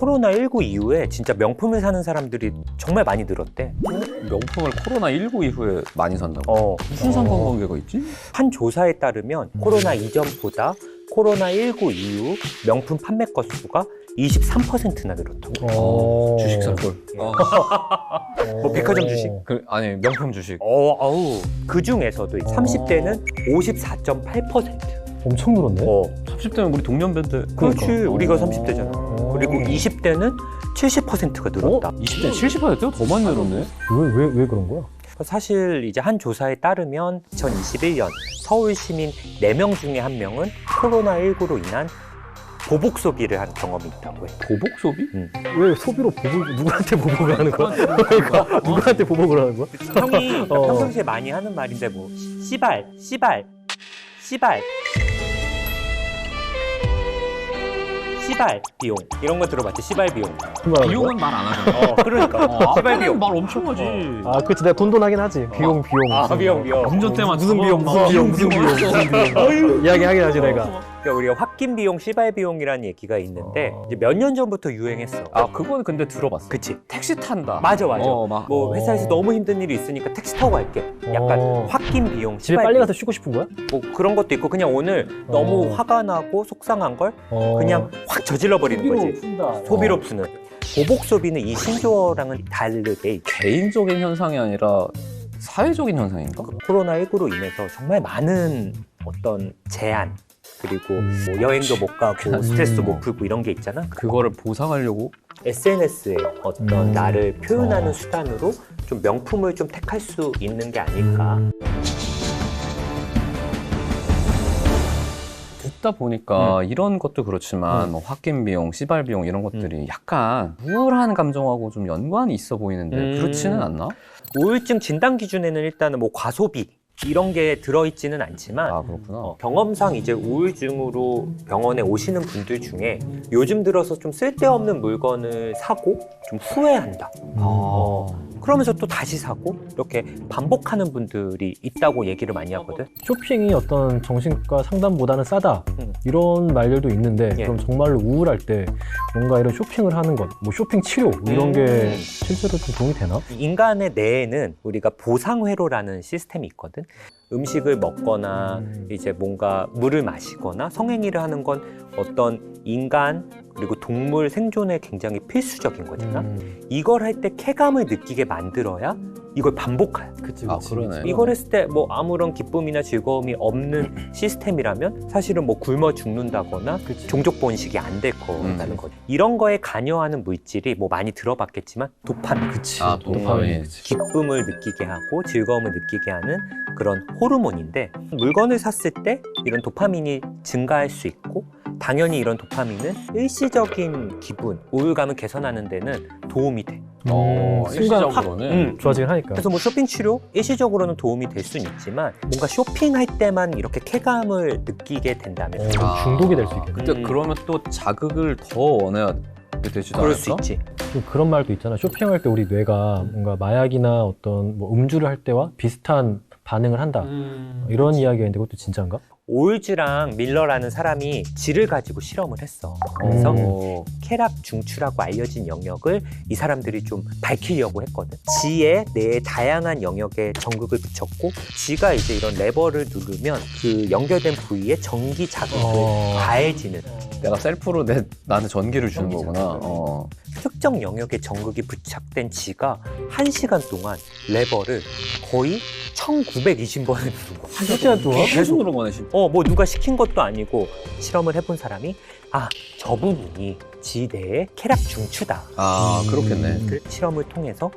코로나19 이후에 진짜 명품을 사는 사람들이 정말 많이 늘었대. 명품을 코로나19 이후에 많이 산다고? 무슨 상관관계가 있지? 한 조사에 따르면 코로나 이전보다 코로나19 이후 명품 판매 건수가 23%나 늘었다고. 주식 살 걸. 뭐 백화점 주식? 아니 명품 주식. 그 중에서도 30대는 54.8%. 엄청 늘었네. 30대면 우리 동년배인데. 그렇지. 우리가 30대잖아. 그리고 20대는 70%가 늘었다. 20대 70%요? 더 많이 늘었네. 왜 그런 거야? 사실 이제 한 조사에 따르면 2021년 서울 시민 4명 중에 1명은 코로나19로 인한 보복 소비를 한 경험이 있다고 해. 보복 소비? 왜 소비로 누구한테 보복을 하는 거야? 그러니까 누구한테 보복을 하는 거야? 형이 평상시에 많이 하는 말인데 뭐 씨발 비용 이런 거 들어봤지? 씨발 비용. 비용은 말 안 하잖아. 그러니까 씨발 비용. 말 엄청 하지. 그렇지. 내가 돈 하긴 하지. 비용. 비용. 운전 때만 무슨 비용. 이야기하긴 하지 내가. 그러니까 우리가 홧김 비용, 씨발 비용이라는 얘기가 있는데 이제 몇 년 전부터 유행했어. 그건 근데 들어봤어. 그치? 택시 탄다. 맞아. 뭐 회사에서 너무 힘든 일이 있으니까 택시 타고 갈게. 약간 홧김 비용, 집에 씨발 빨리 비용. 가서 쉬고 싶은 거야? 뭐 그런 것도 있고 그냥 오늘 너무 화가 나고 속상한 걸 그냥 확 저질러 버리는 거지. 소비로 푸는. 보복 소비는 이 신조어랑은 다르게 개인적인 현상이 아니라 사회적인 현상인가? 코로나19로 인해서 정말 많은 어떤 제한 그리고 뭐 여행도 못 가고 스트레스도 못 풀고 이런 게 있잖아. 그거를 보상하려고 SNS에 어떤 나를 표현하는 수단으로 좀 명품을 좀 택할 수 있는 게 아닐까. 듣다 보니까 이런 것도 그렇지만 뭐 홧김 비용, 씨발 비용 이런 것들이 약간 우울한 감정하고 좀 연관이 있어 보이는데 그렇지는 않나? 우울증 진단 기준에는 일단은 뭐 과소비 이런 게 들어있지는 않지만 그렇구나. 경험상 이제 우울증으로 병원에 오시는 분들 중에 요즘 들어서 좀 쓸데없는 물건을 사고 좀 후회한다. 그러면서 또 다시 사고 이렇게 반복하는 분들이 있다고 얘기를 많이 하거든. 쇼핑이 어떤 정신과 상담보다는 싸다 이런 말들도 있는데 그럼 정말로 우울할 때 뭔가 이런 쇼핑을 하는 것, 뭐 쇼핑 치료 이런 게 실제로 좀 도움이 되나? 인간의 뇌에는 우리가 보상회로라는 시스템이 있거든. 음식을 먹거나 이제 뭔가 물을 마시거나 성행위를 하는 건 어떤 인간 그리고 동물 생존에 굉장히 필수적인 거잖아. 이걸 할 때 쾌감을 느끼게 만들어야 이걸 반복할. 그치. 그러네. 이걸 했을 때 뭐 아무런 기쁨이나 즐거움이 없는 시스템이라면 사실은 뭐 굶어 죽는다거나 종족 번식이 안 될 거라는 거지. 이런 거에 관여하는 물질이 뭐 많이 들어봤겠지만 도파민. 도파민. 기쁨을 느끼게 하고 즐거움을 느끼게 하는 그런 호르몬인데 물건을 샀을 때 이런 도파민이 증가할 수 있고 당연히 이런 도파민은 일시적인 기분, 우울감을 개선하는 데는 도움이 돼. 순간 확 일시적으로는. 좋아지긴 하니까. 그래서 뭐 쇼핑 치료 일시적으로는 도움이 될 수는 있지만 뭔가 쇼핑할 때만 이렇게 쾌감을 느끼게 된다면 중독이 될 수 있겠네. 근데 그러면 또 자극을 더 원해야 되지도 그럴 않을까? 수 있지. 그런 말도 있잖아. 쇼핑할 때 우리 뇌가 뭔가 마약이나 어떤 뭐 음주를 할 때와 비슷한 반응을 한다. 이런 이야기가 있는데 그것도 진짜인가? 올즈랑 밀러라는 사람이 쥐를 가지고 실험을 했어. 그래서 쾌락 중추라고 알려진 영역을 이 사람들이 좀 밝히려고 했거든. 쥐의 뇌의 다양한 영역에 전극을 붙였고 쥐가 이제 이런 레버를 누르면 그 연결된 부위에 전기 자극을 가해지는 내가 셀프로 나한테 전기를 주는 거구나. 특정 영역에 전극이 부착된 쥐가 1시간 동안 레버를 거의 1920번을 누른 거야. 1시간 동안? 계속 그런 거네, 진짜. 뭐 누가 시킨 것도 아니고 실험을 해본 사람이 저 부분이 쥐 뇌의 쾌락 중추다. 그렇겠네. 그 실험을 통해서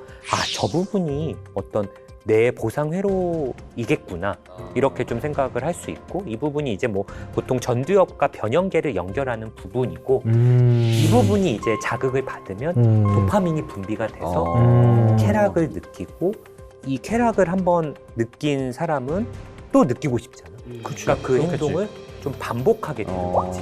저 부분이 어떤 뇌의 보상 회로이겠구나 이렇게 좀 생각을 할 수 있고 이 부분이 이제 뭐 보통 전두엽과 변형계를 연결하는 부분이고 이 부분이 이제 자극을 받으면 도파민이 분비가 돼서 쾌락을 느끼고 이 쾌락을 한번 느낀 사람은 또 느끼고 싶잖아. 그러니까 그 행동을 좀 반복하게 되는 거지.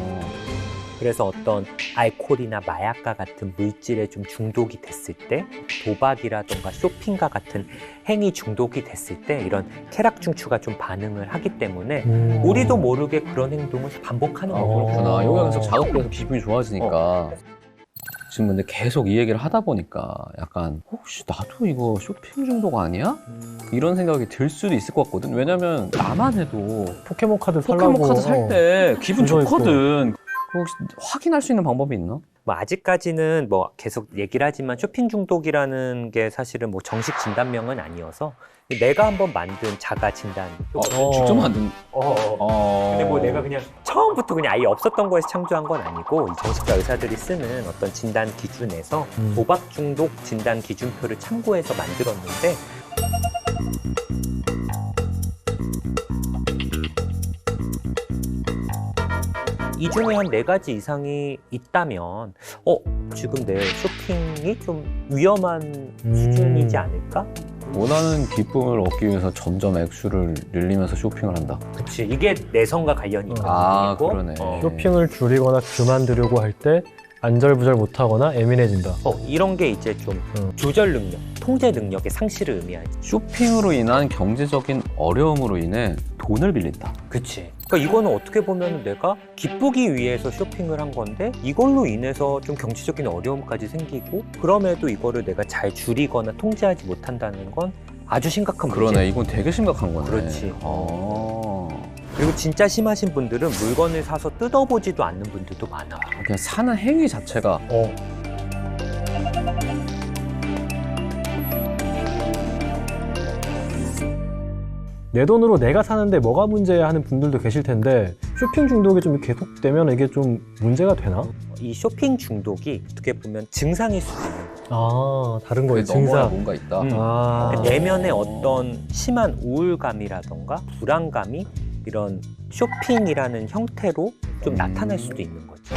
그래서 어떤 알코올이나 마약과 같은 물질에 좀 중독이 됐을 때 도박이라던가 쇼핑과 같은 행위 중독이 됐을 때 이런 쾌락 중추가 좀 반응을 하기 때문에 우리도 모르게 그런 행동을 반복하는 거고. 그렇구나. 여기 계속 자극돼서 기분이 좋아지니까. 지금 근데 계속 이 얘기를 하다 보니까 약간 혹시 나도 이거 쇼핑 중독 아니야? 이런 생각이 들 수도 있을 것 같거든. 왜냐면 나만 해도 포켓몬 카드 살라고 포켓몬 카드 살 때 기분 줄 서 있고. 좋거든. 그거 혹시 확인할 수 있는 방법이 있나? 뭐 아직까지는 뭐 계속 얘기를 하지만 쇼핑 중독이라는 게 사실은 뭐 정식 진단명은 아니어서 내가 한번 만든 자가 진단. 직접 만든. 근데 뭐 내가 그냥 처음부터 그냥 아예 없었던 거에서 창조한 건 아니고 이 정신과 의사들이 쓰는 어떤 진단 기준에서 도박 중독 진단 기준표를 참고해서 만들었는데 이 중에 한 4가지 이상이 있다면 지금 내 쇼핑이 좀 위험한 수준이지 않을까? 원하는 기쁨을 얻기 위해서 점점 액수를 늘리면서 쇼핑을 한다. 그치, 이게 내성과 관련이 있는 아, 부분이고 그러네. 쇼핑을 줄이거나 그만두려고 할 때 안절부절 못하거나 예민해진다. 이런 게 이제 좀 조절 능력, 통제 능력의 상실을 의미하지. 쇼핑으로 인한 경제적인 어려움으로 인해 돈을 빌린다. 그치. 그러니까 이거는 어떻게 보면 내가 기쁘기 위해서 쇼핑을 한 건데 이걸로 인해서 좀 경제적인 어려움까지 생기고 그럼에도 이거를 내가 잘 줄이거나 통제하지 못한다는 건 아주 심각한 문제. 그러네. 이건 되게 심각한 거네. 그렇지. 그리고 진짜 심하신 분들은 물건을 사서 뜯어보지도 않는 분들도 많아. 그냥 사는 행위 자체가 내 돈으로 내가 사는데 뭐가 문제야 하는 분들도 계실 텐데 쇼핑 중독이 좀 계속되면 이게 좀 문제가 되나? 이 쇼핑 중독이 어떻게 보면 증상일 수도 있는 거야. 아, 다른 거예요. 그게 너무나 증상. 뭔가 있다. 아. 그러니까 내면에 어떤 심한 우울감이라던가 불안감이 이런 쇼핑이라는 형태로 좀 나타날 수도 있는 거죠.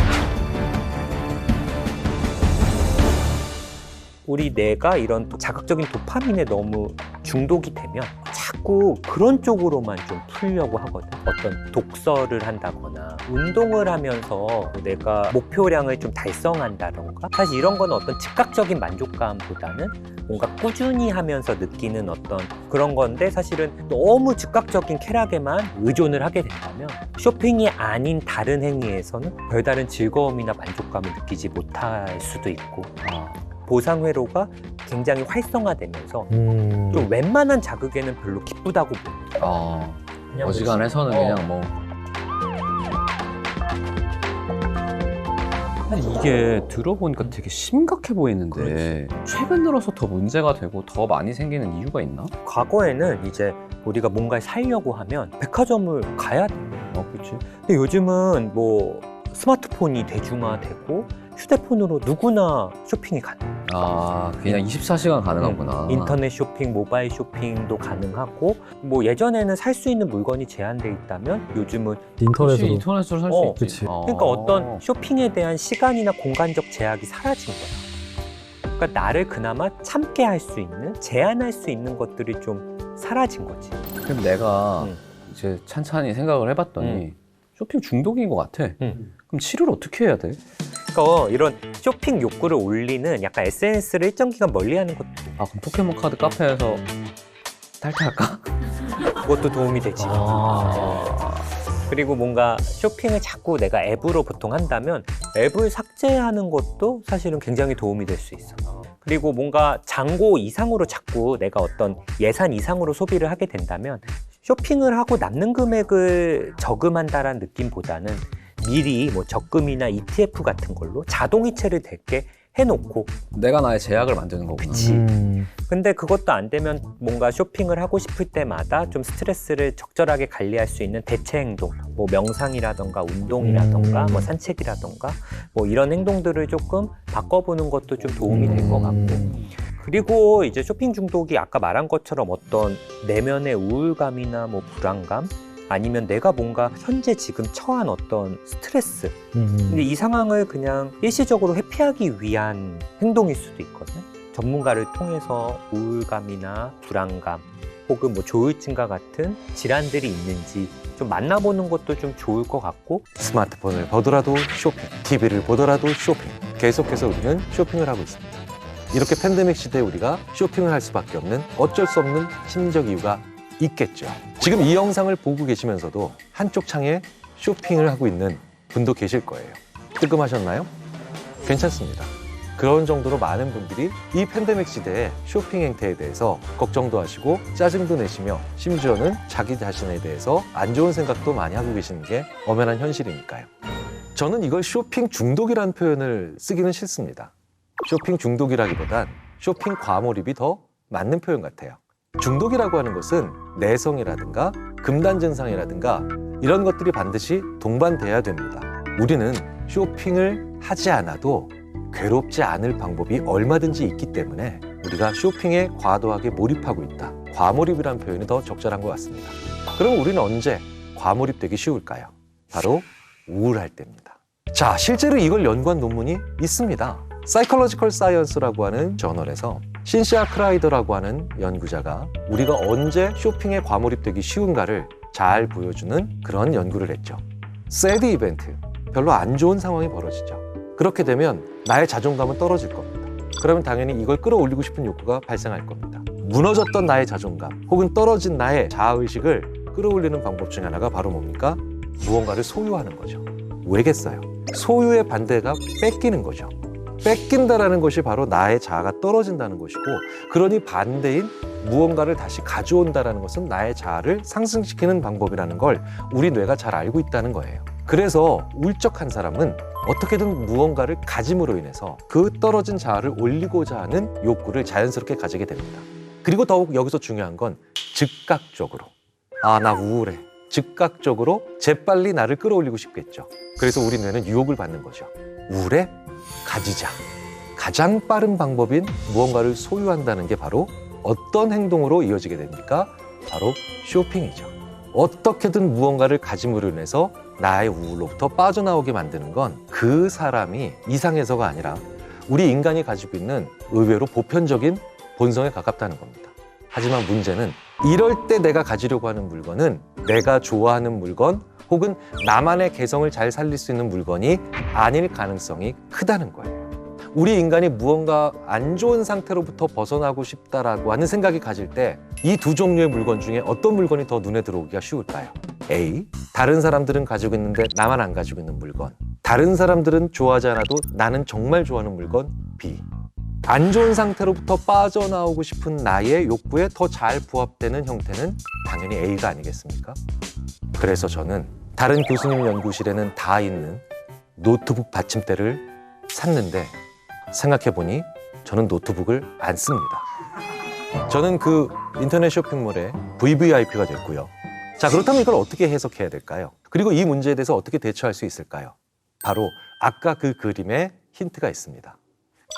우리 뇌가 이런 자극적인 도파민에 너무 중독이 되면 자꾸 그런 쪽으로만 좀 풀려고 하거든. 어떤 독서를 한다거나 운동을 하면서 내가 목표량을 좀 달성한다던가 사실 이런 거는 어떤 즉각적인 만족감보다는 뭔가 꾸준히 하면서 느끼는 어떤 그런 건데 사실은 너무 즉각적인 쾌락에만 의존을 하게 된다면 쇼핑이 아닌 다른 행위에서는 별다른 즐거움이나 만족감을 느끼지 못할 수도 있고 보상회로가 굉장히 활성화되면서 좀 웬만한 자극에는 별로 기쁘다고 보여요. 어지간해서는 그냥 뭐. 이게 들어보니까 되게 심각해 보이는데 최근 들어서 더 문제가 되고 더 많이 생기는 이유가 있나? 과거에는 이제 우리가 뭔가를 사려고 하면 백화점을 가야 돼요. 그렇지. 근데 요즘은 뭐 스마트폰이 대중화되고 휴대폰으로 누구나 쇼핑이 가능해요. 그냥 24시간 가능하구나. 인터넷 쇼핑, 모바일 쇼핑도 가능하고 뭐 예전에는 살 수 있는 물건이 제한돼 있다면 요즘은 인터넷으로. 인터넷으로 살 수 있지. 그치. 그러니까 어떤 쇼핑에 대한 시간이나 공간적 제약이 사라진 거야. 그러니까 나를 그나마 참게 할 수 있는, 제한할 수 있는 것들이 좀 사라진 거지. 그럼 내가 이제 찬찬히 생각을 해봤더니 쇼핑 중독인 것 같아. 그럼 치료를 어떻게 해야 돼? 그러니까 이런 쇼핑 욕구를 올리는 약간 SNS를 일정 기간 멀리하는 것도 그럼 포켓몬 카드 카페에서 탈퇴할까? 그것도 도움이 되지. 그리고 뭔가 쇼핑을 자꾸 내가 앱으로 보통 한다면 앱을 삭제하는 것도 사실은 굉장히 도움이 될 수 있어. 그리고 뭔가 잔고 이상으로 자꾸 내가 어떤 예산 이상으로 소비를 하게 된다면 쇼핑을 하고 남는 금액을 저금한다라는 느낌보다는 미리 뭐 적금이나 ETF 같은 걸로 자동이체를 되게 해놓고 내가 나의 제약을 만드는 거구나. 그치. 근데 그것도 안 되면 뭔가 쇼핑을 하고 싶을 때마다 좀 스트레스를 적절하게 관리할 수 있는 대체 행동, 뭐 명상이라던가 운동이라던가 뭐 산책이라던가 뭐 이런 행동들을 조금 바꿔보는 것도 좀 도움이 될 것 같고. 그리고 이제 쇼핑 중독이 아까 말한 것처럼 어떤 내면의 우울감이나 뭐 불안감 아니면 내가 뭔가 현재 지금 처한 어떤 스트레스 근데 이 상황을 그냥 일시적으로 회피하기 위한 행동일 수도 있거든. 전문가를 통해서 우울감이나 불안감 혹은 뭐 조울증과 같은 질환들이 있는지 좀 만나보는 것도 좀 좋을 것 같고. 스마트폰을 보더라도 쇼핑, TV를 보더라도 쇼핑. 계속해서 우리는 쇼핑을 하고 있습니다. 이렇게 팬데믹 시대에 우리가 쇼핑을 할 수밖에 없는 어쩔 수 없는 심리적 이유가 있겠죠. 지금 이 영상을 보고 계시면서도 한쪽 창에 쇼핑을 하고 있는 분도 계실 거예요. 뜨끔하셨나요? 괜찮습니다. 그런 정도로 많은 분들이 이 팬데믹 시대에 쇼핑 행태에 대해서 걱정도 하시고 짜증도 내시며 심지어는 자기 자신에 대해서 안 좋은 생각도 많이 하고 계시는 게 엄연한 현실이니까요. 저는 이걸 쇼핑 중독이라는 표현을 쓰기는 싫습니다. 쇼핑 중독이라기보단 쇼핑 과몰입이 더 맞는 표현 같아요. 중독이라고 하는 것은 내성이라든가 금단 증상이라든가 이런 것들이 반드시 동반돼야 됩니다. 우리는 쇼핑을 하지 않아도 괴롭지 않을 방법이 얼마든지 있기 때문에 우리가 쇼핑에 과도하게 몰입하고 있다. 과몰입이라는 표현이 더 적절한 것 같습니다. 그럼 우리는 언제 과몰입되기 쉬울까요? 바로 우울할 때입니다. 자, 실제로 이걸 연구한 논문이 있습니다. Psychological Science라고 하는 저널에서 신시아 크라이더라고 하는 연구자가 우리가 언제 쇼핑에 과몰입되기 쉬운가를 잘 보여주는 그런 연구를 했죠. 새드 이벤트, 별로 안 좋은 상황이 벌어지죠. 그렇게 되면 나의 자존감은 떨어질 겁니다. 그러면 당연히 이걸 끌어올리고 싶은 욕구가 발생할 겁니다. 무너졌던 나의 자존감 혹은 떨어진 나의 자아의식을 끌어올리는 방법 중에 하나가 바로 뭡니까? 무언가를 소유하는 거죠. 왜겠어요? 소유의 반대가 뺏기는 거죠. 뺏긴다라는 것이 바로 나의 자아가 떨어진다는 것이고, 그러니 반대인 무언가를 다시 가져온다라는 것은 나의 자아를 상승시키는 방법이라는 걸 우리 뇌가 잘 알고 있다는 거예요. 그래서 울적한 사람은 어떻게든 무언가를 가짐으로 인해서 그 떨어진 자아를 올리고자 하는 욕구를 자연스럽게 가지게 됩니다. 그리고 더욱 여기서 중요한 건 즉각적으로, 아, 나 우울해, 즉각적으로 재빨리 나를 끌어올리고 싶겠죠. 그래서 우리 뇌는 유혹을 받는 거죠. 우울해? 가지자. 가장 빠른 방법인 무언가를 소유한다는 게 바로 어떤 행동으로 이어지게 됩니까? 바로 쇼핑이죠. 어떻게든 무언가를 가짐으로 인해서 나의 우울로부터 빠져나오게 만드는 건 그 사람이 이상해서가 아니라 우리 인간이 가지고 있는 의외로 보편적인 본성에 가깝다는 겁니다. 하지만 문제는 이럴 때 내가 가지려고 하는 물건은 내가 좋아하는 물건 혹은 나만의 개성을 잘 살릴 수 있는 물건이 아닐 가능성이 크다는 거예요. 우리 인간이 무언가 안 좋은 상태로부터 벗어나고 싶다라고 하는 생각이 가질 때 이 두 종류의 물건 중에 어떤 물건이 더 눈에 들어오기가 쉬울까요? A. 다른 사람들은 가지고 있는데 나만 안 가지고 있는 물건. 다른 사람들은 좋아하지 않아도 나는 정말 좋아하는 물건. B. 안 좋은 상태로부터 빠져나오고 싶은 나의 욕구에 더 잘 부합되는 형태는 당연히 A가 아니겠습니까? 그래서 저는 다른 교수님 연구실에는 다 있는 노트북 받침대를 샀는데 생각해보니 저는 노트북을 안 씁니다. 저는 그 인터넷 쇼핑몰의 VVIP가 됐고요. 자, 그렇다면 이걸 어떻게 해석해야 될까요? 그리고 이 문제에 대해서 어떻게 대처할 수 있을까요? 바로 아까 그 그림에 힌트가 있습니다.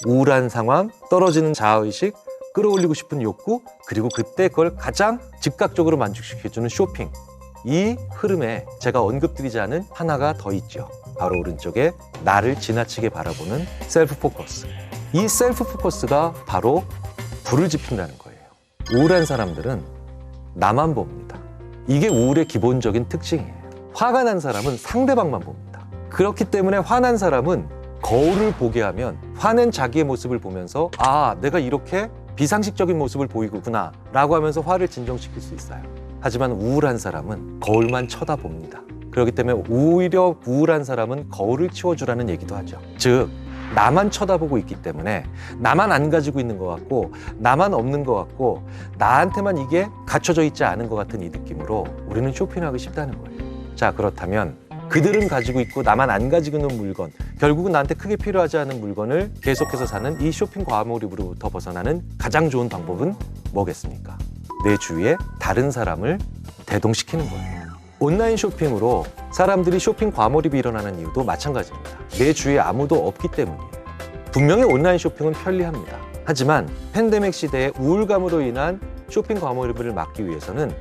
우울한 상황, 떨어지는 자아의식, 끌어올리고 싶은 욕구, 그리고 그때 그걸 가장 즉각적으로 만족시켜주는 쇼핑. 이 흐름에 제가 언급드리지 않은 하나가 더 있죠. 바로 오른쪽에 나를 지나치게 바라보는 셀프 포커스. 이 셀프 포커스가 바로 불을 지핀다는 거예요. 우울한 사람들은 나만 봅니다. 이게 우울의 기본적인 특징이에요. 화가 난 사람은 상대방만 봅니다. 그렇기 때문에 화난 사람은 거울을 보게 하면 화낸 자기의 모습을 보면서 아, 내가 이렇게 비상식적인 모습을 보이구나 라고 하면서 화를 진정시킬 수 있어요. 하지만 우울한 사람은 거울만 쳐다봅니다. 그렇기 때문에 오히려 우울한 사람은 거울을 치워주라는 얘기도 하죠. 즉, 나만 쳐다보고 있기 때문에 나만 안 가지고 있는 것 같고 나만 없는 것 같고 나한테만 이게 갖춰져 있지 않은 것 같은 이 느낌으로 우리는 쇼핑하기 쉽다는 거예요. 자, 그렇다면 그들은 가지고 있고 나만 안 가지고 있는 물건, 결국은 나한테 크게 필요하지 않은 물건을 계속해서 사는 이 쇼핑 과몰입으로부터 벗어나는 가장 좋은 방법은 뭐겠습니까? 내 주위에 다른 사람을 대동시키는 거예요. 온라인 쇼핑으로 사람들이 쇼핑 과몰입이 일어나는 이유도 마찬가지입니다. 내 주위에 아무도 없기 때문이에요. 분명히 온라인 쇼핑은 편리합니다. 하지만 팬데믹 시대의 우울감으로 인한 쇼핑 과몰입을 막기 위해서는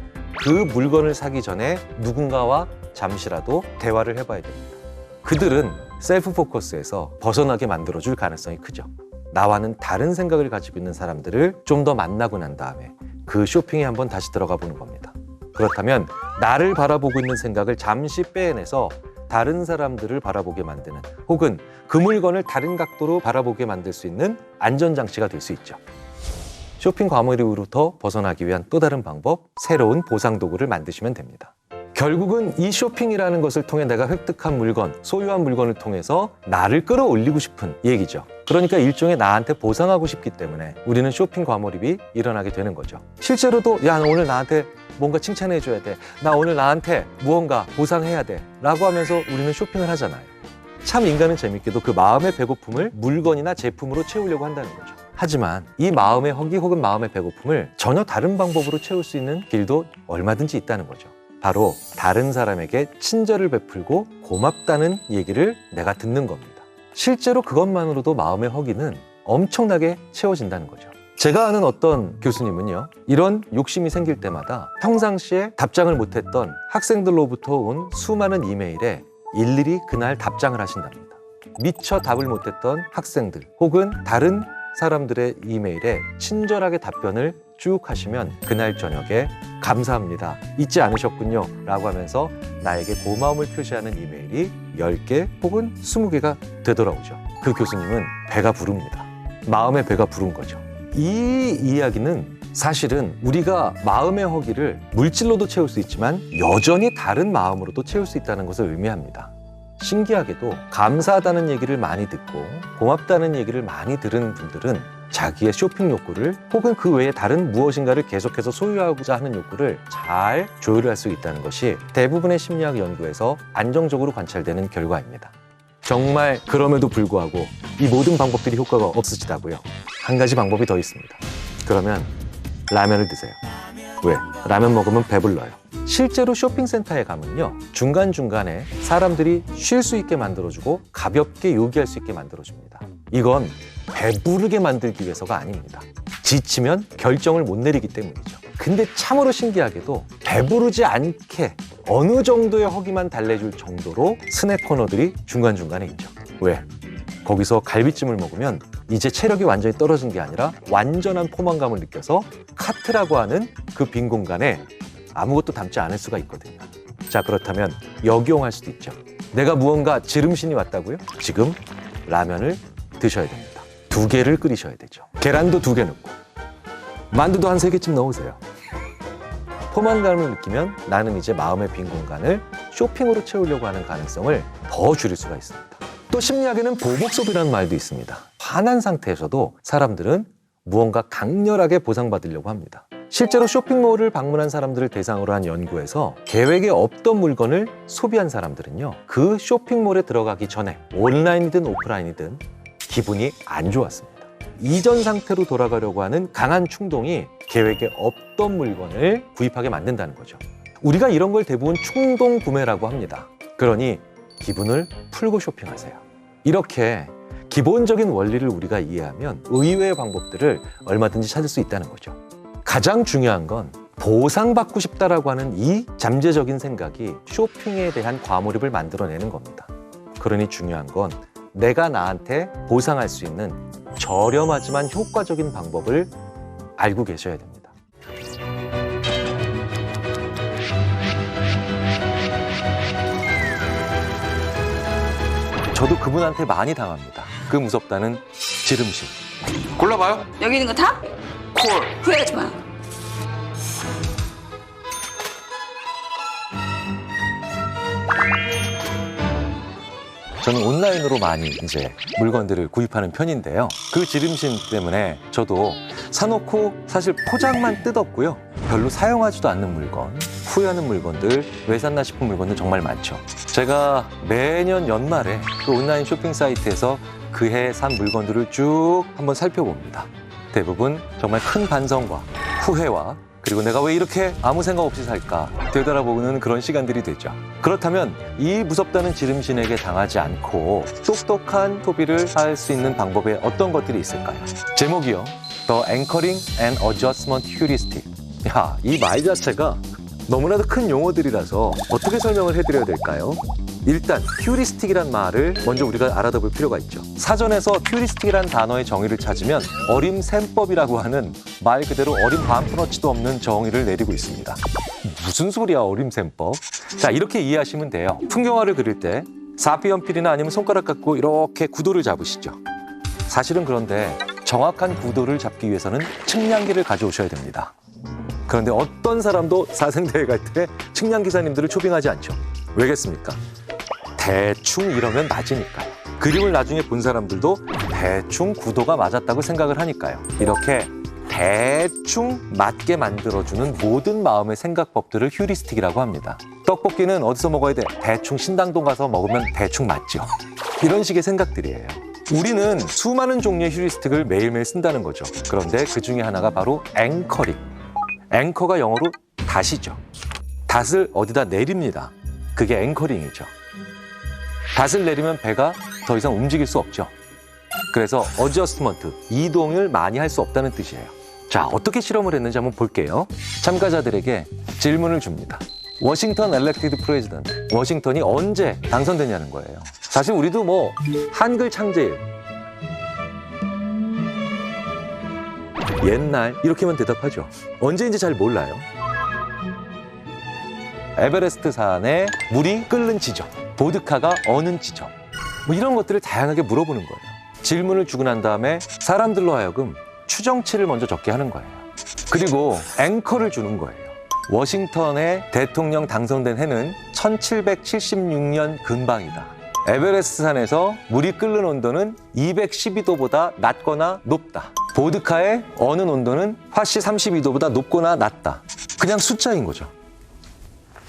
그 물건을 사기 전에 누군가와 잠시라도 대화를 해봐야 됩니다. 그들은 셀프 포커스에서 벗어나게 만들어줄 가능성이 크죠. 나와는 다른 생각을 가지고 있는 사람들을 좀 더 만나고 난 다음에 그 쇼핑에 한번 다시 들어가 보는 겁니다. 그렇다면 나를 바라보고 있는 생각을 잠시 빼내서 다른 사람들을 바라보게 만드는, 혹은 그 물건을 다른 각도로 바라보게 만들 수 있는 안전장치가 될 수 있죠. 쇼핑 과몰입으로부터 벗어나기 위한 또 다른 방법, 새로운 보상 도구를 만드시면 됩니다. 결국은 이 쇼핑이라는 것을 통해 내가 획득한 물건, 소유한 물건을 통해서 나를 끌어올리고 싶은 얘기죠. 그러니까 일종의 나한테 보상하고 싶기 때문에 우리는 쇼핑 과몰입이 일어나게 되는 거죠. 실제로도 야, 너 오늘 나한테 뭔가 칭찬해줘야 돼. 나 오늘 나한테 무언가 보상해야 돼. 라고 하면서 우리는 쇼핑을 하잖아요. 참 인간은 재밌게도 그 마음의 배고픔을 물건이나 제품으로 채우려고 한다는 거죠. 하지만 이 마음의 허기 혹은 마음의 배고픔을 전혀 다른 방법으로 채울 수 있는 길도 얼마든지 있다는 거죠. 바로 다른 사람에게 친절을 베풀고 고맙다는 얘기를 내가 듣는 겁니다. 실제로 그것만으로도 마음의 허기는 엄청나게 채워진다는 거죠. 제가 아는 어떤 교수님은요, 이런 욕심이 생길 때마다 평상시에 답장을 못했던 학생들로부터 온 수많은 이메일에 일일이 그날 답장을 하신답니다. 미처 답을 못했던 학생들 혹은 다른 사람들의 이메일에 친절하게 답변을 쭉 하시면 그날 저녁에 감사합니다, 잊지 않으셨군요 라고 하면서 나에게 고마움을 표시하는 이메일이 10개 혹은 20개가 되돌아오죠. 그 교수님은 배가 부릅니다. 마음의 배가 부른 거죠. 이 이야기는 사실은 우리가 마음의 허기를 물질로도 채울 수 있지만 여전히 다른 마음으로도 채울 수 있다는 것을 의미합니다. 신기하게도 감사하다는 얘기를 많이 듣고 고맙다는 얘기를 많이 들은 분들은 자기의 쇼핑 욕구를 혹은 그 외에 다른 무엇인가를 계속해서 소유하고자 하는 욕구를 잘 조율할 수 있다는 것이 대부분의 심리학 연구에서 안정적으로 관찰되는 결과입니다. 정말 그럼에도 불구하고 이 모든 방법들이 효과가 없으시다고요? 한 가지 방법이 더 있습니다. 그러면 라면을 드세요. 왜? 라면 먹으면 배불러요. 실제로 쇼핑센터에 가면요, 중간중간에 사람들이 쉴 수 있게 만들어주고 가볍게 요기할 수 있게 만들어줍니다. 이건 배부르게 만들기 위해서가 아닙니다. 지치면 결정을 못 내리기 때문이죠. 근데 참으로 신기하게도 배부르지 않게 어느 정도의 허기만 달래줄 정도로 스낵 코너들이 중간중간에 있죠. 왜? 거기서 갈비찜을 먹으면 이제 체력이 완전히 떨어진 게 아니라 완전한 포만감을 느껴서 카트라고 하는 그 빈 공간에 아무것도 담지 않을 수가 있거든요. 자, 그렇다면 역이용할 수도 있죠. 내가 무언가 지름신이 왔다고요? 지금 라면을 드셔야 됩니다. 2개를 끓이셔야 되죠. 계란도 2개 넣고 만두도 한 3개쯤 넣으세요. 포만감을 느끼면 나는 이제 마음의 빈 공간을 쇼핑으로 채우려고 하는 가능성을 더 줄일 수가 있습니다. 또 심리학에는 보복 소비라는 말도 있습니다. 화난 상태에서도 사람들은 무언가 강렬하게 보상받으려고 합니다. 실제로 쇼핑몰을 방문한 사람들을 대상으로 한 연구에서 계획에 없던 물건을 소비한 사람들은요, 그 쇼핑몰에 들어가기 전에 온라인이든 오프라인이든 기분이 안 좋았습니다. 이전 상태로 돌아가려고 하는 강한 충동이 계획에 없던 물건을 구입하게 만든다는 거죠. 우리가 이런 걸 대부분 충동 구매라고 합니다. 그러니 기분을 풀고 쇼핑하세요. 이렇게 기본적인 원리를 우리가 이해하면 의외의 방법들을 얼마든지 찾을 수 있다는 거죠. 가장 중요한 건 보상받고 싶다라고 하는 이 잠재적인 생각이 쇼핑에 대한 과몰입을 만들어내는 겁니다. 그러니 중요한 건 내가 나한테 보상할 수 있는 저렴하지만 효과적인 방법을 알고 계셔야 됩니다. 저도 그분한테 많이 당합니다. 그 무섭다는 지름신. 골라봐요. 여기 있는 거 다? 콜. 후회하지 마. 저는 온라인으로 많이 이제 물건들을 구입하는 편인데요. 그 지름신 때문에 저도 사놓고 사실 포장만 뜯었고요. 별로 사용하지도 않는 물건, 후회하는 물건들, 왜 샀나 싶은 물건들 정말 많죠. 제가 매년 연말에 그 온라인 쇼핑 사이트에서 그 해 산 물건들을 쭉 한번 살펴봅니다. 대부분 정말 큰 반성과 후회와 그리고 내가 왜 이렇게 아무 생각 없이 살까 되돌아보는 그런 시간들이 되죠. 그렇다면 이 무섭다는 지름신에게 당하지 않고 똑똑한 소비를 할 수 있는 방법에 어떤 것들이 있을까요? 제목이요. The Anchoring and Adjustment Heuristic. 야, 이 말 자체가 너무나도 큰 용어들이라서 어떻게 설명을 해드려야 될까요? 일단 휴리스틱이란 말을 먼저 우리가 알아둬볼 필요가 있죠. 사전에서 휴리스틱이란 단어의 정의를 찾으면 어림셈법이라고 하는 말 그대로 어림 반푼어치도 없는 정의를 내리고 있습니다. 무슨 소리야, 어림셈법? 자, 이렇게 이해하시면 돼요. 풍경화를 그릴 때 사피연필이나 아니면 손가락 갖고 이렇게 구도를 잡으시죠. 사실은 그런데 정확한 구도를 잡기 위해서는 측량기를 가져오셔야 됩니다. 그런데 어떤 사람도 사생대회 갈 때 측량 기사님들을 초빙하지 않죠. 왜겠습니까? 대충 이러면 맞으니까요. 그림을 나중에 본 사람들도 대충 구도가 맞았다고 생각을 하니까요. 이렇게 대충 맞게 만들어주는 모든 마음의 생각법들을 휴리스틱이라고 합니다. 떡볶이는 어디서 먹어야 돼? 대충 신당동 가서 먹으면 대충 맞죠. 이런 식의 생각들이에요. 우리는 수많은 종류의 휴리스틱을 매일매일 쓴다는 거죠. 그런데 그 중에 하나가 바로 앵커링. 앵커가 영어로 닷이죠. 닷을 어디다 내립니다. 그게 앵커링이죠. 닷을 내리면 배가 더 이상 움직일 수 없죠. 그래서 어저스트먼트, 이동을 많이 할 수 없다는 뜻이에요. 자, 어떻게 실험을 했는지 한번 볼게요. 참가자들에게 질문을 줍니다. 워싱턴 엘렉티드 프레지던트, 워싱턴이 언제 당선됐냐는 거예요. 사실 우리도 뭐 한글 창제일, 옛날 이렇게만 대답하죠. 언제인지 잘 몰라요. 에베레스트 산에 물이 끓는 지점, 보드카가 어는 지점, 뭐 이런 것들을 다양하게 물어보는 거예요. 질문을 주고 난 다음에 사람들로 하여금 추정치를 먼저 적게 하는 거예요. 그리고 앵커를 주는 거예요. 워싱턴의 대통령 당선된 해는 1776년 근방이다. 에베레스트 산에서 물이 끓는 온도는 212도보다 낮거나 높다. 보드카의 어는 온도는 화씨 32도보다 높거나 낮다. 그냥 숫자인 거죠.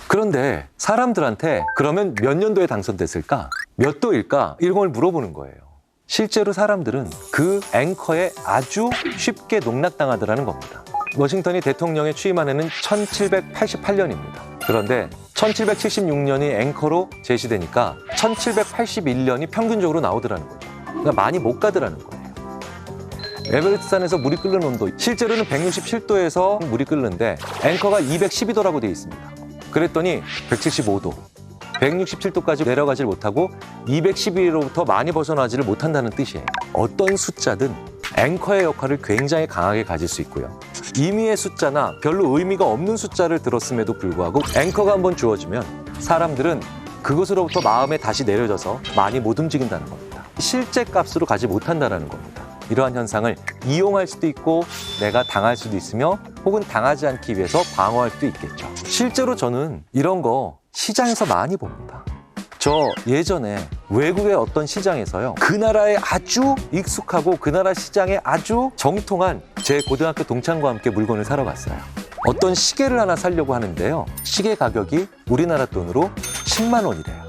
그런데 사람들한테 그러면 몇 년도에 당선됐을까? 몇 도일까? 이런 걸 물어보는 거예요. 실제로 사람들은 그 앵커에 아주 쉽게 농락당하더라는 겁니다. 워싱턴이 대통령에 취임한 해는 1788년입니다. 그런데 1776년이 앵커로 제시되니까 1781년이 평균적으로 나오더라는 거죠. 그러니까 많이 못 가더라는 거예요. 에베레스트 산에서 물이 끓는 온도, 실제로는 167도에서 물이 끓는데 앵커가 212도라고 되어 있습니다. 그랬더니 175도, 167도까지 내려가질 못하고 212도로부터 많이 벗어나지를 못한다는 뜻이에요. 어떤 숫자든 앵커의 역할을 굉장히 강하게 가질 수 있고요. 임의의 숫자나 별로 의미가 없는 숫자를 들었음에도 불구하고 앵커가 한번 주어지면 사람들은 그것으로부터 마음에 다시 내려져서 많이 못 움직인다는 겁니다. 실제 값으로 가지 못한다는 겁니다. 이러한 현상을 이용할 수도 있고 내가 당할 수도 있으며 혹은 당하지 않기 위해서 방어할 수도 있겠죠. 실제로 저는 이런 거 시장에서 많이 봅니다. 저 예전에 외국의 어떤 시장에서요, 그 나라에 아주 익숙하고 그 나라 시장에 아주 정통한 제 고등학교 동창과 함께 물건을 사러 갔어요. 어떤 시계를 하나 사려고 하는데요, 시계 가격이 우리나라 돈으로 10만 원이래요.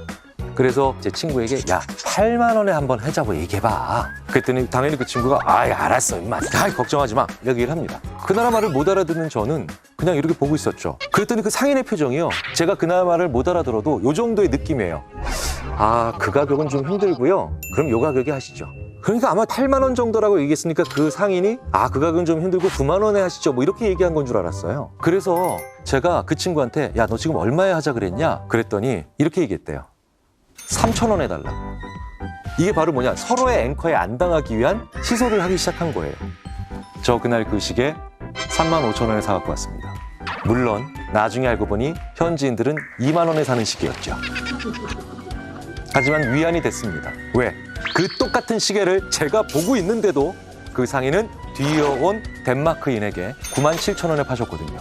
그래서 제 친구에게 야 8만 원에 한번 하자고 얘기해봐. 그랬더니 당연히 그 친구가 아이 알았어 임마, 걱정하지 마 얘기를 합니다. 그 나라 말을 못 알아듣는 저는 그냥 이렇게 보고 있었죠. 그랬더니 그 상인의 표정이요, 제가 그 나라 말을 못 알아들어도 요 정도의 느낌이에요. 아, 그 가격은 좀 힘들고요, 그럼 요 가격에 하시죠. 그러니까 아마 8만 원 정도라고 얘기했으니까 그 상인이 아, 그 가격은 좀 힘들고 9만 원에 하시죠 뭐 이렇게 얘기한 건 줄 알았어요. 그래서 제가 그 친구한테 야 너 지금 얼마에 하자 그랬냐 그랬더니 이렇게 얘기했대요. 3,000원 해달라고. 이게 바로 뭐냐, 서로의 앵커에 안 당하기 위한 시소를 하기 시작한 거예요. 저 그날 그 시계 35,000원에 사갖고 왔습니다. 물론 나중에 알고 보니 현지인들은 2만 원에 사는 시계였죠. 하지만 위안이 됐습니다. 왜? 그 똑같은 시계를 제가 보고 있는데도 그 상인은 뒤이어온 덴마크인에게 97,000원에 파셨거든요.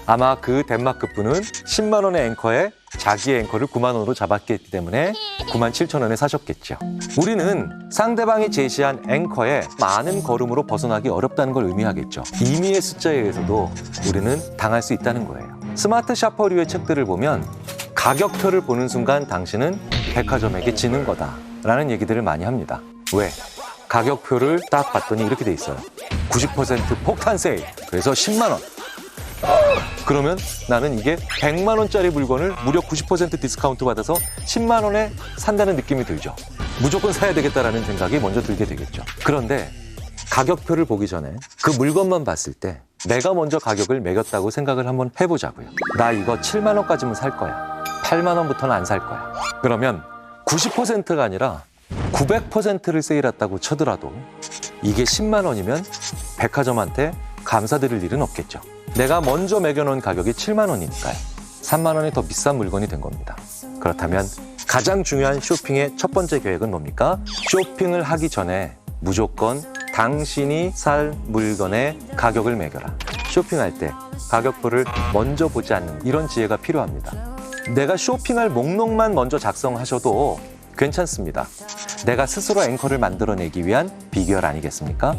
아마 그 덴마크 분은 10만 원의 앵커에 자기의 앵커를 9만 원으로 잡았기 때문에 97,000원에 사셨겠죠. 우리는 상대방이 제시한 앵커에 많은 걸음으로 벗어나기 어렵다는 걸 의미하겠죠. 임의의 숫자에 의해서도 우리는 당할 수 있다는 거예요. 스마트 샤퍼류의 책들을 보면 가격표를 보는 순간 당신은 백화점에게 지는 거다 라는 얘기들을 많이 합니다. 왜? 가격표를 딱 봤더니 이렇게 돼 있어요. 90% 폭탄 세일, 그래서 10만 원. 그러면 나는 이게 100만 원짜리 물건을 무려 90% 디스카운트 받아서 10만 원에 산다는 느낌이 들죠. 무조건 사야 되겠다라는 생각이 먼저 들게 되겠죠. 그런데 가격표를 보기 전에 그 물건만 봤을 때 내가 먼저 가격을 매겼다고 생각을 한번 해보자고요. 나 이거 7만 원까지만 살 거야. 8만 원부터는 안 살 거야. 그러면 90%가 아니라 900%를 세일했다고 쳐더라도 이게 10만 원이면 백화점한테 감사드릴 일은 없겠죠. 내가 먼저 매겨놓은 가격이 7만 원이니까요. 3만 원이 더 비싼 물건이 된 겁니다. 그렇다면 가장 중요한 쇼핑의 첫 번째 계획은 뭡니까? 쇼핑을 하기 전에 무조건 당신이 살 물건의 가격을 매겨라. 쇼핑할 때 가격표를 먼저 보지 않는 이런 지혜가 필요합니다. 내가 쇼핑할 목록만 먼저 작성하셔도 괜찮습니다. 내가 스스로 앵커를 만들어내기 위한 비결 아니겠습니까?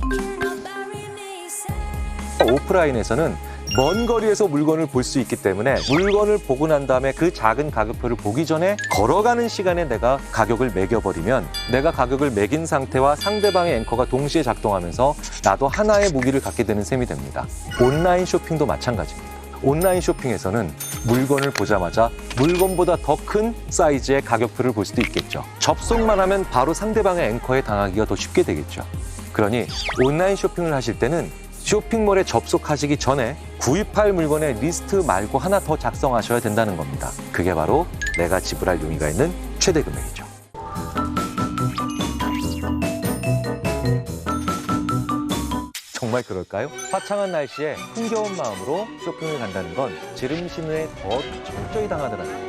오프라인에서는 먼 거리에서 물건을 볼 수 있기 때문에 물건을 보고 난 다음에 그 작은 가격표를 보기 전에 걸어가는 시간에 내가 가격을 매겨버리면 내가 가격을 매긴 상태와 상대방의 앵커가 동시에 작동하면서 나도 하나의 무기를 갖게 되는 셈이 됩니다. 온라인 쇼핑도 마찬가지입니다. 온라인 쇼핑에서는 물건을 보자마자 물건보다 더 큰 사이즈의 가격표를 볼 수도 있겠죠. 접속만 하면 바로 상대방의 앵커에 당하기가 더 쉽게 되겠죠. 그러니 온라인 쇼핑을 하실 때는 쇼핑몰에 접속하시기 전에 구입할 물건의 리스트 말고 하나 더 작성하셔야 된다는 겁니다. 그게 바로 내가 지불할 용의가 있는 최대 금액이죠. 정말 그럴까요? 화창한 날씨에 흥겨운 마음으로 쇼핑을 간다는 건 지름신에 더 철저히 당하더라고요.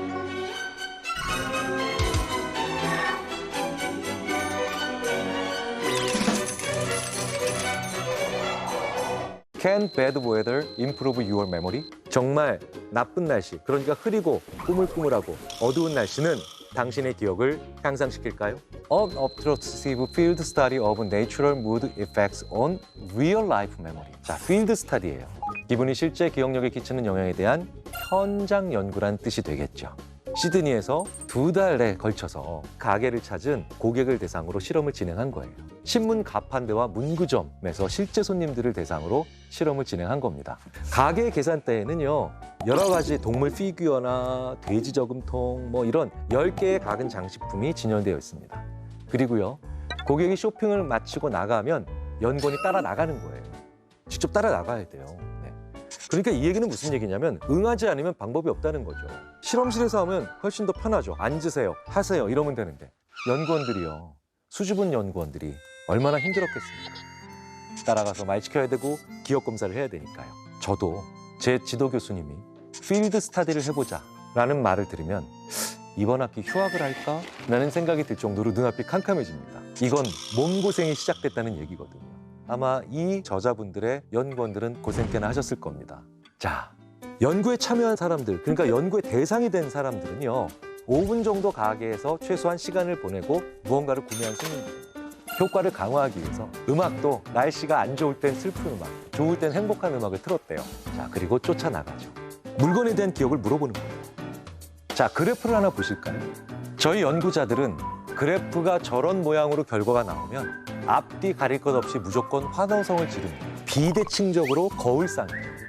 Can bad weather improve your memory? 정말 나쁜 날씨, 그러니까 흐리고 꾸물꾸물하고 어두운 날씨는 당신의 기억을 향상시킬까요? Unobtrusive field study of natural mood effects on real life memory. 자, field study예요. 기분이 실제 기억력에 끼치는 영향에 대한 현장 연구란 뜻이 되겠죠. 시드니에서 2달에 걸쳐서 가게를 찾은 고객을 대상으로 실험을 진행한 거예요. 신문 가판대와 문구점에서 실제 손님들을 대상으로 실험을 진행한 겁니다. 가게 계산대에는요, 여러 가지 동물 피규어나 돼지 저금통 뭐 이런 10개의 작은 장식품이 진열되어 있습니다. 그리고요, 고객이 쇼핑을 마치고 나가면 연관이 따라 나가는 거예요. 직접 따라 나가야 돼요. 네. 그러니까 이 얘기는 무슨 얘기냐면 응하지 않으면 방법이 없다는 거죠. 실험실에서 하면 훨씬 더 편하죠. 앉으세요, 하세요 이러면 되는데 연구원들이요, 수줍은 연구원들이 얼마나 힘들었겠습니까? 따라가서 말 지켜야 되고 기억 검사를 해야 되니까요. 저도 제 지도 교수님이 필드 스터디를 해보자 라는 말을 들으면 이번 학기 휴학을 할까? 라는 생각이 들 정도로 눈앞이 캄캄해집니다. 이건 몸고생이 시작됐다는 얘기거든요. 아마 이 저자분들의 연구원들은 고생 꽤나 하셨을 겁니다. 자, 연구에 참여한 사람들, 그러니까 연구의 대상이 된 사람들은요, 5분 정도 가게에서 최소한 시간을 보내고 무언가를 구매한 손님들입니다. 효과를 강화하기 위해서 음악도 날씨가 안 좋을 땐 슬픈 음악, 좋을 땐 행복한 음악을 틀었대요. 자, 그리고 쫓아나가죠. 물건에 대한 기억을 물어보는 거예요. 자, 그래프를 하나 보실까요? 저희 연구자들은 그래프가 저런 모양으로 결과가 나오면 앞뒤 가릴 것 없이 무조건 환호성을 지릅니다. 비대칭적으로 거울 쌓는 거예요.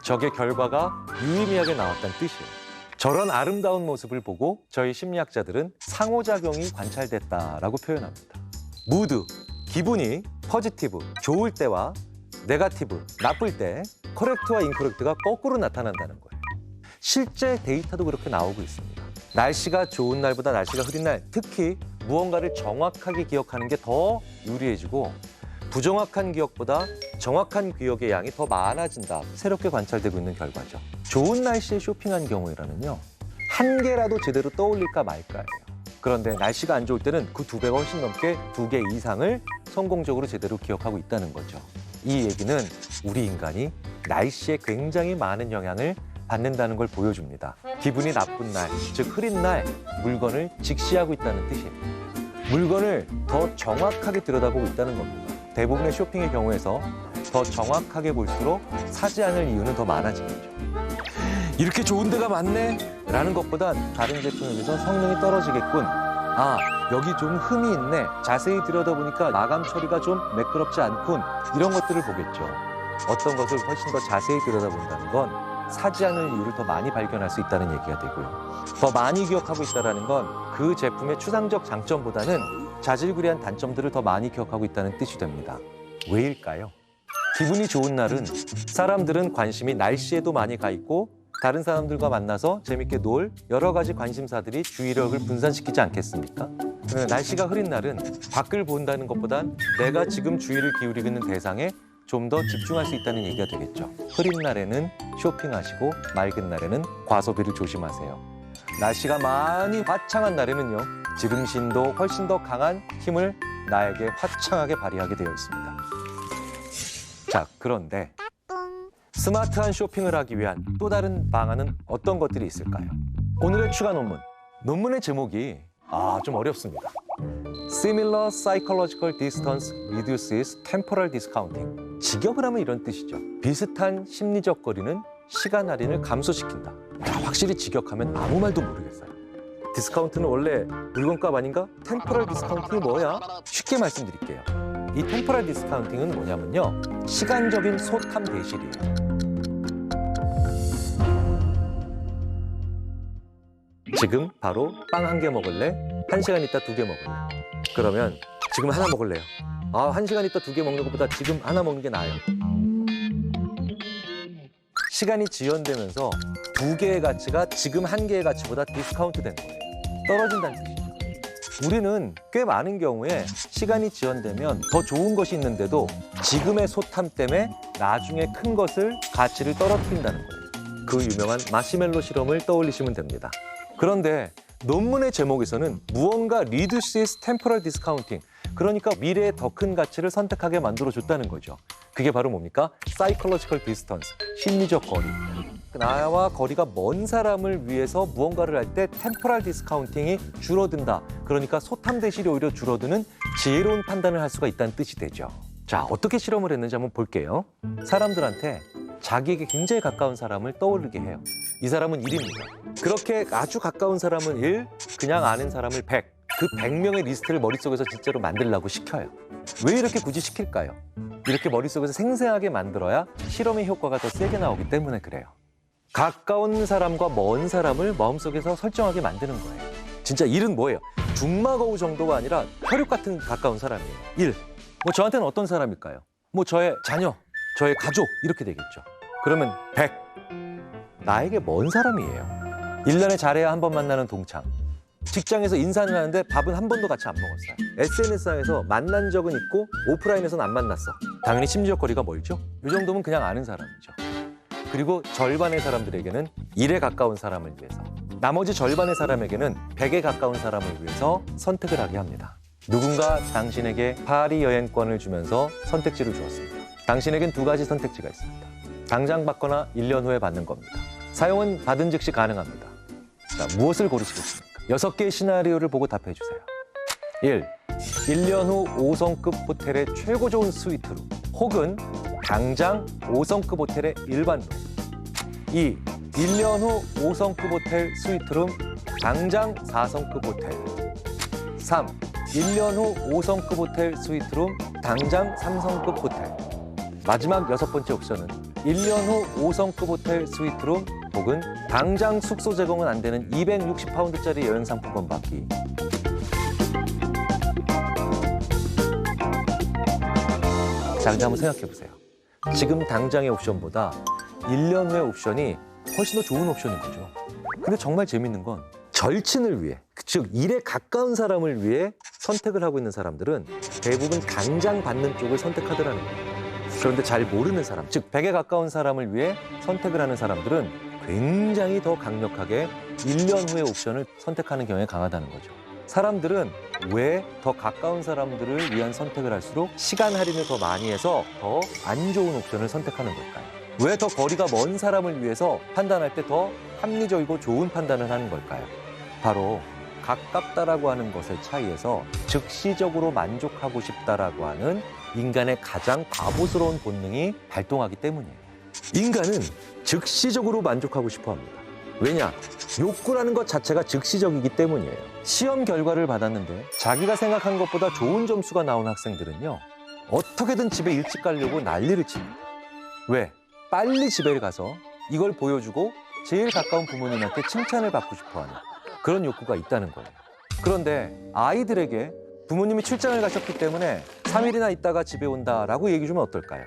저게 결과가 유의미하게 나왔다는 뜻이에요. 저런 아름다운 모습을 보고 저희 심리학자들은 상호작용이 관찰됐다라고 표현합니다. 무드, 기분이 포지티브, 좋을 때와 네거티브, 나쁠 때 커렉트와 인커렉트가 거꾸로 나타난다는 거예요. 실제 데이터도 그렇게 나오고 있습니다. 날씨가 좋은 날보다 날씨가 흐린 날, 특히 무언가를 정확하게 기억하는 게 더 유리해지고 부정확한 기억보다 정확한 기억의 양이 더 많아진다. 새롭게 관찰되고 있는 결과죠. 좋은 날씨에 쇼핑한 경우에는요, 한 개라도 제대로 떠올릴까 말까예요. 그런데 날씨가 안 좋을 때는 그 2배가 훨씬 넘게 2개 이상을 성공적으로 제대로 기억하고 있다는 거죠. 이 얘기는 우리 인간이 날씨에 굉장히 많은 영향을 받는다는 걸 보여줍니다. 기분이 나쁜 날, 즉 흐린 날, 물건을 직시하고 있다는 뜻입니다. 물건을 더 정확하게 들여다보고 있다는 겁니다. 대부분의 쇼핑의 경우에서 더 정확하게 볼수록 사지 않을 이유는 더 많아지겠죠. 이렇게 좋은 데가 많네? 라는 것보단 다른 제품에 비해서 성능이 떨어지겠군. 아, 여기 좀 흠이 있네. 자세히 들여다보니까 마감 처리가 좀 매끄럽지 않군. 이런 것들을 보겠죠. 어떤 것을 훨씬 더 자세히 들여다본다는 건 사지 않을 이유를 더 많이 발견할 수 있다는 얘기가 되고요. 더 많이 기억하고 있다는 건 그 제품의 추상적 장점보다는 자질구레한 단점들을 더 많이 기억하고 있다는 뜻이 됩니다. 왜일까요? 기분이 좋은 날은 사람들은 관심이 날씨에도 많이 가 있고 다른 사람들과 만나서 재밌게 놀 여러 가지 관심사들이 주의력을 분산시키지 않겠습니까? 날씨가 흐린 날은 밖을 본다는 것보단 내가 지금 주의를 기울이고 있는 대상에 좀 더 집중할 수 있다는 얘기가 되겠죠. 흐린 날에는 쇼핑하시고 맑은 날에는 과소비를 조심하세요. 날씨가 많이 화창한 날에는요, 지름신도 훨씬 더 강한 힘을 나에게 화창하게 발휘하게 되어 있습니다. 자, 그런데 스마트한 쇼핑을 하기 위한 또 다른 방안은 어떤 것들이 있을까요? 오늘의 추가 논문. 논문의 제목이 좀 어렵습니다. Similar psychological distance reduces temporal discounting. 직역을 하면 이런 뜻이죠. 비슷한 심리적 거리는 시간 할인을 감소시킨다. 확실히 직역하면 아무 말도 모르겠어요. 디스카운트는 원래 물건값 아닌가? 템포럴 디스카운팅이 뭐야? 쉽게 말씀드릴게요. 이 템포럴 디스카운팅은 뭐냐면요. 시간적인 소탐 대실이에요. 지금 바로 빵 한 개 먹을래? 1시간 있다 2개 먹을래? 그러면 지금 하나 먹을래요. 1시간 있다 2개 먹는 것보다 지금 하나 먹는 게 나아요. 시간이 지연되면서 2개의 가치가 지금 1개의 가치보다 디스카운트 된 거예요. 떨어진다는 뜻이죠. 우리는 꽤 많은 경우에 시간이 지연되면 더 좋은 것이 있는데도 지금의 소탐 때문에 나중에 큰 것을 가치를 떨어뜨린다는 거예요. 그 유명한 마시멜로 실험을 떠올리시면 됩니다. 그런데 논문의 제목에서는 무언가 reduces temporal discounting, 그러니까 미래의 더 큰 가치를 선택하게 만들어줬다는 거죠. 그게 바로 뭡니까? psychological distance, 심리적 거리. 나와 거리가 먼 사람을 위해서 무언가를 할 때 temporal discounting이 줄어든다. 그러니까 소탐 대실이 오히려 줄어드는 지혜로운 판단을 할 수가 있다는 뜻이 되죠. 자, 어떻게 실험을 했는지 한번 볼게요. 사람들한테 자기에게 굉장히 가까운 사람을 떠오르게 해요. 이 사람은 1입니다. 그렇게 아주 가까운 사람은 1, 그냥 아는 사람을 100. 그 100명의 리스트를 머릿속에서 진짜로 만들라고 시켜요. 왜 이렇게 굳이 시킬까요? 이렇게 머릿속에서 생생하게 만들어야 실험의 효과가 더 세게 나오기 때문에 그래요. 가까운 사람과 먼 사람을 마음속에서 설정하게 만드는 거예요. 진짜 1은 뭐예요? 중마거우 정도가 아니라 혈육 같은 가까운 사람이에요. 1. 저한테는 어떤 사람일까요? 저의 자녀, 저의 가족 이렇게 되겠죠. 그러면 100. 나에게 먼 사람이에요. 1년에 잘해야 한 번 만나는 동창. 직장에서 인사는 하는데 밥은 한 번도 같이 안 먹었어요. SNS상에서 만난 적은 있고 오프라인에서는 안 만났어. 당연히 심리적 거리가 멀죠? 이 정도면 그냥 아는 사람이죠. 그리고 절반의 사람들에게는 1에 가까운 사람을 위해서, 나머지 절반의 사람에게는 100에 가까운 사람을 위해서 선택을 하게 합니다. 누군가 당신에게 파리 여행권을 주면서 선택지를 주었습니다. 당신에겐 2가지 선택지가 있습니다. 당장 받거나 1년 후에 받는 겁니다. 사용은 받은 즉시 가능합니다. 자, 무엇을 고르시겠습니까? 6개의 시나리오를 보고 답해 주세요. 1. 1년 후 5성급 호텔의 최고 좋은 스위트룸, 혹은 당장 5성급 호텔의 일반룸. 2. 1년 후 5성급 호텔 스위트룸, 당장 4성급 호텔. 3. 1년 후 5성급 호텔 스위트룸, 당장 3성급 호텔. 마지막 6번째 옵션은 1년 후 5성급 호텔 스위트룸, 혹은 당장 숙소 제공은 안 되는 260파운드짜리 여행 상품권 받기. 자, 근데 한번 생각해 보세요. 지금 당장의 옵션보다 1년 후의 옵션이 훨씬 더 좋은 옵션인 거죠. 근데 정말 재밌는 건 절친을 위해, 즉 1에 가까운 사람을 위해 선택을 하고 있는 사람들은 대부분 당장 받는 쪽을 선택하더라는 거예요. 그런데 잘 모르는 사람, 즉 100에 가까운 사람을 위해 선택을 하는 사람들은 굉장히 더 강력하게 1년 후의 옵션을 선택하는 경향이 강하다는 거죠. 사람들은 왜 더 가까운 사람들을 위한 선택을 할수록 시간 할인을 더 많이 해서 더 안 좋은 옵션을 선택하는 걸까요? 왜 더 거리가 먼 사람을 위해서 판단할 때 더 합리적이고 좋은 판단을 하는 걸까요? 바로 가깝다라고 하는 것의 차이에서 즉시적으로 만족하고 싶다라고 하는 인간의 가장 바보스러운 본능이 발동하기 때문이에요. 인간은 즉시적으로 만족하고 싶어 합니다. 왜냐? 욕구라는 것 자체가 즉시적이기 때문이에요. 시험 결과를 받았는데 자기가 생각한 것보다 좋은 점수가 나온 학생들은요, 어떻게든 집에 일찍 가려고 난리를 칩니다. 왜? 빨리 집에 가서 이걸 보여주고 제일 가까운 부모님한테 칭찬을 받고 싶어하는 그런 욕구가 있다는 거예요. 그런데 아이들에게 부모님이 출장을 가셨기 때문에 3일이나 있다가 집에 온다라고 얘기 주면 어떨까요?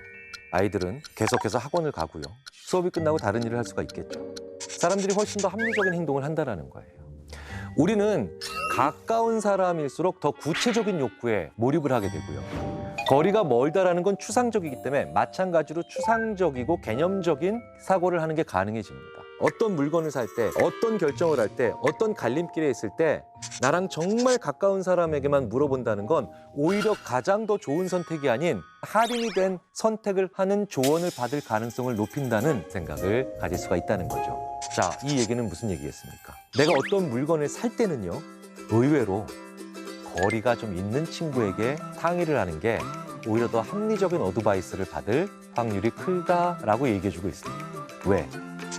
아이들은 계속해서 학원을 가고요. 수업이 끝나고 다른 일을 할 수가 있겠죠. 사람들이 훨씬 더 합리적인 행동을 한다는 거예요. 우리는 가까운 사람일수록 더 구체적인 욕구에 몰입을 하게 되고요. 거리가 멀다라는 건 추상적이기 때문에 마찬가지로 추상적이고 개념적인 사고를 하는 게 가능해집니다. 어떤 물건을 살 때, 어떤 결정을 할 때, 어떤 갈림길에 있을 때 나랑 정말 가까운 사람에게만 물어본다는 건 오히려 가장 더 좋은 선택이 아닌 할인이 된 선택을 하는 조언을 받을 가능성을 높인다는 생각을 가질 수가 있다는 거죠. 자, 이 얘기는 무슨 얘기겠습니까? 내가 어떤 물건을 살 때는요, 의외로 거리가 좀 있는 친구에게 상의를 하는 게 오히려 더 합리적인 어드바이스를 받을 확률이 크다라고 얘기해주고 있습니다. 왜?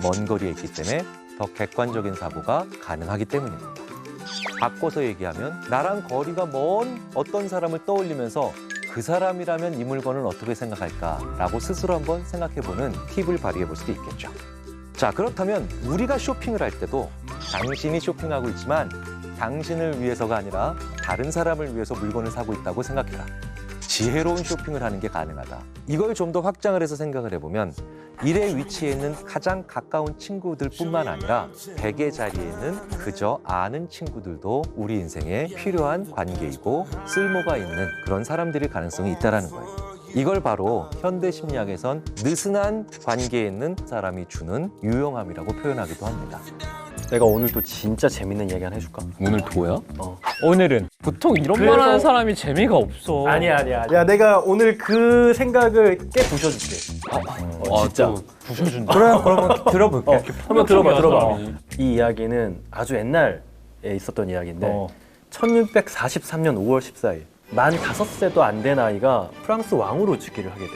먼 거리에 있기 때문에 더 객관적인 사고가 가능하기 때문입니다. 바꿔서 얘기하면 나랑 거리가 먼 어떤 사람을 떠올리면서 그 사람이라면 이 물건을 어떻게 생각할까라고 스스로 한번 생각해보는 팁을 발휘해 볼 수도 있겠죠. 자, 그렇다면 우리가 쇼핑을 할 때도 당신이 쇼핑하고 있지만 당신을 위해서가 아니라 다른 사람을 위해서 물건을 사고 있다고 생각해라. 지혜로운 쇼핑을 하는 게 가능하다. 이걸 좀 더 확장을 해서 생각을 해보면 일의 위치에 있는 가장 가까운 친구들뿐만 아니라 베개 자리에 있는 그저 아는 친구들도 우리 인생에 필요한 관계이고 쓸모가 있는 그런 사람들일 가능성이 있다는 거예요. 이걸 바로 현대 심리학에선 느슨한 관계에 있는 사람이 주는 유용함이라고 표현하기도 합니다. 내가 오늘 또 진짜 재밌는 얘기 하나 해줄까? 오늘 도야? 오늘은 보통 이런 그래서- 말 하는 사람이 재미가 없어. 아니야. 야, 내가 오늘 그 생각을 깨 부셔줄게. 진짜. 부셔준다. 그러면 들어볼게. 한번 들어봐. 사람이. 이 이야기는 아주 옛날에 있었던 이야기인데 1643년 5월 14일 만 5세도 안 된 아이가 프랑스 왕으로 즉위를 하게 돼.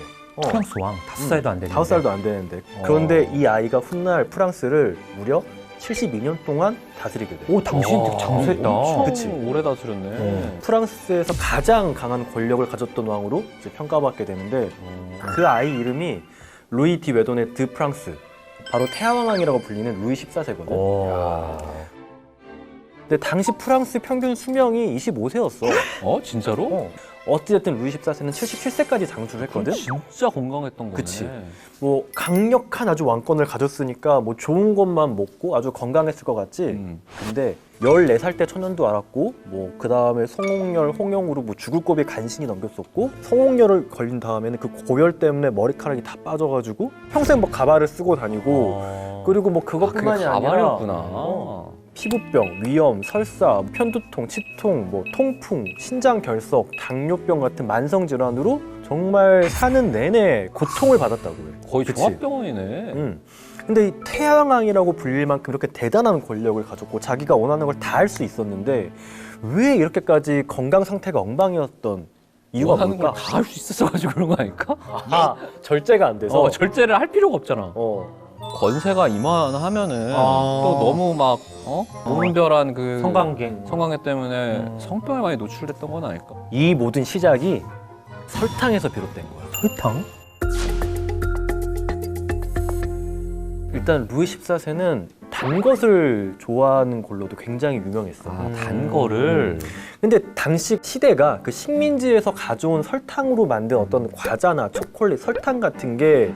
프랑스 왕 5살도 안 되는데. 5살도 안 되는데. 그런데 이 아이가 훗날 프랑스를 무려 72년 동안 다스리게 돼. 오, 당신 되게 장수했다. 엄청 그치. 오래 다스렸네. 프랑스에서 가장 강한 권력을 가졌던 왕으로 이제 평가받게 되는데 그 아이 이름이 루이 디 웨도네 드 프랑스, 바로 태양왕이라고 불리는 루이 14세거든. 근데 당시 프랑스 평균 수명이 25세였어. 진짜로? 어찌됐든 루이 14세는 77세까지 장수를 했거든. 진짜 건강했던 거네. 그치. 뭐 강력한 아주 왕권을 가졌으니까 뭐 좋은 것만 먹고 아주 건강했을 것 같지. 근데 14살 때 천연도 알았고 뭐 그 다음에 성홍열, 홍역으로 뭐 죽을 고비 간신히 넘겼었고, 성홍열을 걸린 다음에는 그 고열 때문에 머리카락이 다 빠져가지고 평생 뭐 가발을 쓰고 다니고, 그리고 뭐 그것뿐만이 아니라 가발이었구나. 피부병, 위염, 설사, 편두통, 치통, 뭐 통풍, 신장결석, 당뇨병 같은 만성 질환으로 정말 사는 내내 고통을 받았다고 해. 거의 그치? 종합병원이네. 근데 이 태양왕이라고 불릴 만큼 이렇게 대단한 권력을 가졌고 자기가 원하는 걸 다 할 수 있었는데 왜 이렇게까지 건강 상태가 엉망이었던 이유가 원하는 뭘까? 걸 다 할 수 있었어가지고 그런 거 아닐까? 절제가 안 돼서. 절제를 할 필요가 없잖아. 권세가 이만하면은 또 너무 막 무분별한 그 성관계. 성관계 때문에 성병에 많이 노출됐던 건 아닐까? 이 모든 시작이 설탕에서 비롯된 거야. 설탕? 일단 루이 14세는 단 것을 좋아하는 걸로도 굉장히 유명했어. 단 거를. 근데 당시 시대가 그 식민지에서 가져온 설탕으로 만든 어떤 과자나 초콜릿, 설탕 같은 게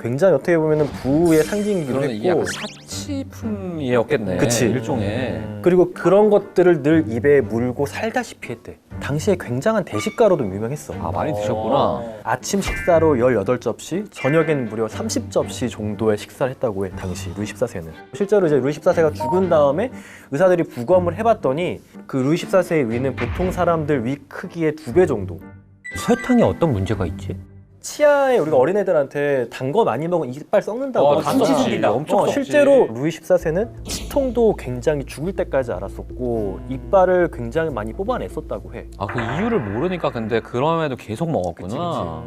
굉장히 어떻게 보면 부의 상징이기도 그러면 이게 약간 했고, 사치품이었겠네. 그치. 일종의. 그리고 그런 것들을 늘 입에 물고 살다시피 했대. 당시에 굉장한 대식가로도 유명했어. 많이 드셨구나. 아침 식사로 18접시, 저녁엔 무려 30접시 정도의 식사를 했다고 해, 당시 루이 14세는. 실제로 이제 루이 14세가 죽은 다음에 의사들이 부검을 해봤더니 그 루이 14세의 위는 보통 사람들 위 크기의 2배 정도. 설탕에 어떤 문제가 있지? 치아에 우리가 어린애들한테 단 거 많이 먹으면 이빨 썩는다고 다 썩지. 엄청 썩지. 실제로 루이 14세는 치통도 굉장히 죽을 때까지 앓았었고 이빨을 굉장히 많이 뽑아냈었다고 해. 그 이유를 모르니까 근데 그럼에도 계속 먹었구나.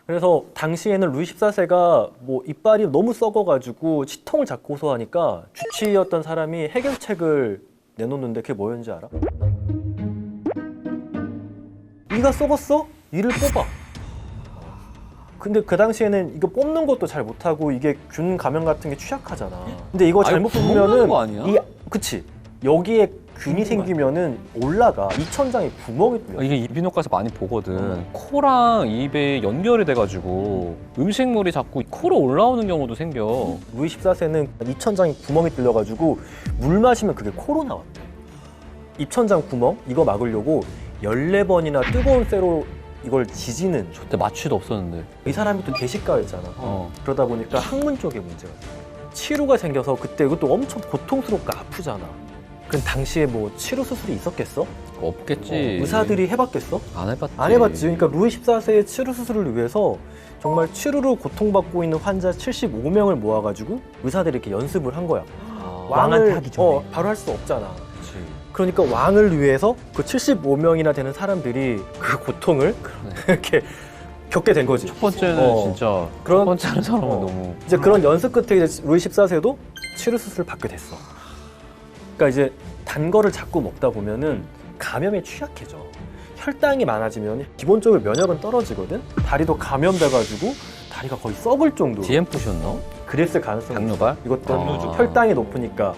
그래서 당시에는 루이 14세가 뭐 이빨이 너무 썩어가지고 치통을 자꾸 호소하니까 주치의였던 사람이 해결책을 내놓는데 그게 뭐였는지 알아? 이가 썩었어? 이를 뽑아. 근데 그 당시에는 이거 뽑는 것도 잘 못하고 이게 균 감염 같은 게 취약하잖아. 근데 이거 잘못 구멍나는 뽑으면은 거 아니야? 그치. 여기에 균이 생기면은 올라가. 이천장에 구멍이 뚫려. 이게 이비인후과에서 많이 보거든. 코랑 입에 연결이 돼가지고 음식물이 자꾸 코로 올라오는 경우도 생겨. 루이 14세는 입천장에 구멍이 뚫려가지고 물 마시면 그게 코로 나왔대. 입천장 구멍 이거 막으려고 14번이나 뜨거운 쇠로 이걸 지지는. 그때 마취도 없었는데. 이 사람이 또 대식가였잖아. 그러다 보니까 학문 쪽에 문제가 있어. 치루가 생겨서 그때 그것도 엄청 고통스럽고 아프잖아. 그럼 당시에 뭐 치료 수술이 있었겠어? 없겠지. 의사들이 해봤겠어? 안 해봤지. 안 해봤지. 그러니까 루이 14세의 치료 수술을 위해서 정말 치루로 고통받고 있는 환자 75명을 모아가지고 의사들이 이렇게 연습을 한 거야. 왕한테 하기 전에. 바로 할 수 없잖아. 그치. 그러니까 왕을 위해서 그 75명이나 되는 사람들이 그 고통을 이렇게 겪게 된 거지. 첫 번째는 진짜 그런- 첫 번째 하는 사람은 어. 너무 이제 그런 연습 끝에 이제 루이 14세도 치료 수술을 받게 됐어. 그러니까 이제 단 거를 자꾸 먹다 보면은 감염에 취약해져. 혈당이 많아지면 기본적으로 면역은 떨어지거든. 다리도 감염돼가지고 다리가 거의 썩을 정도로. DM프셨나? 그랬을 가능성이 당뇨발? 있어. 이것도 당뇨죠. 혈당이 높으니까.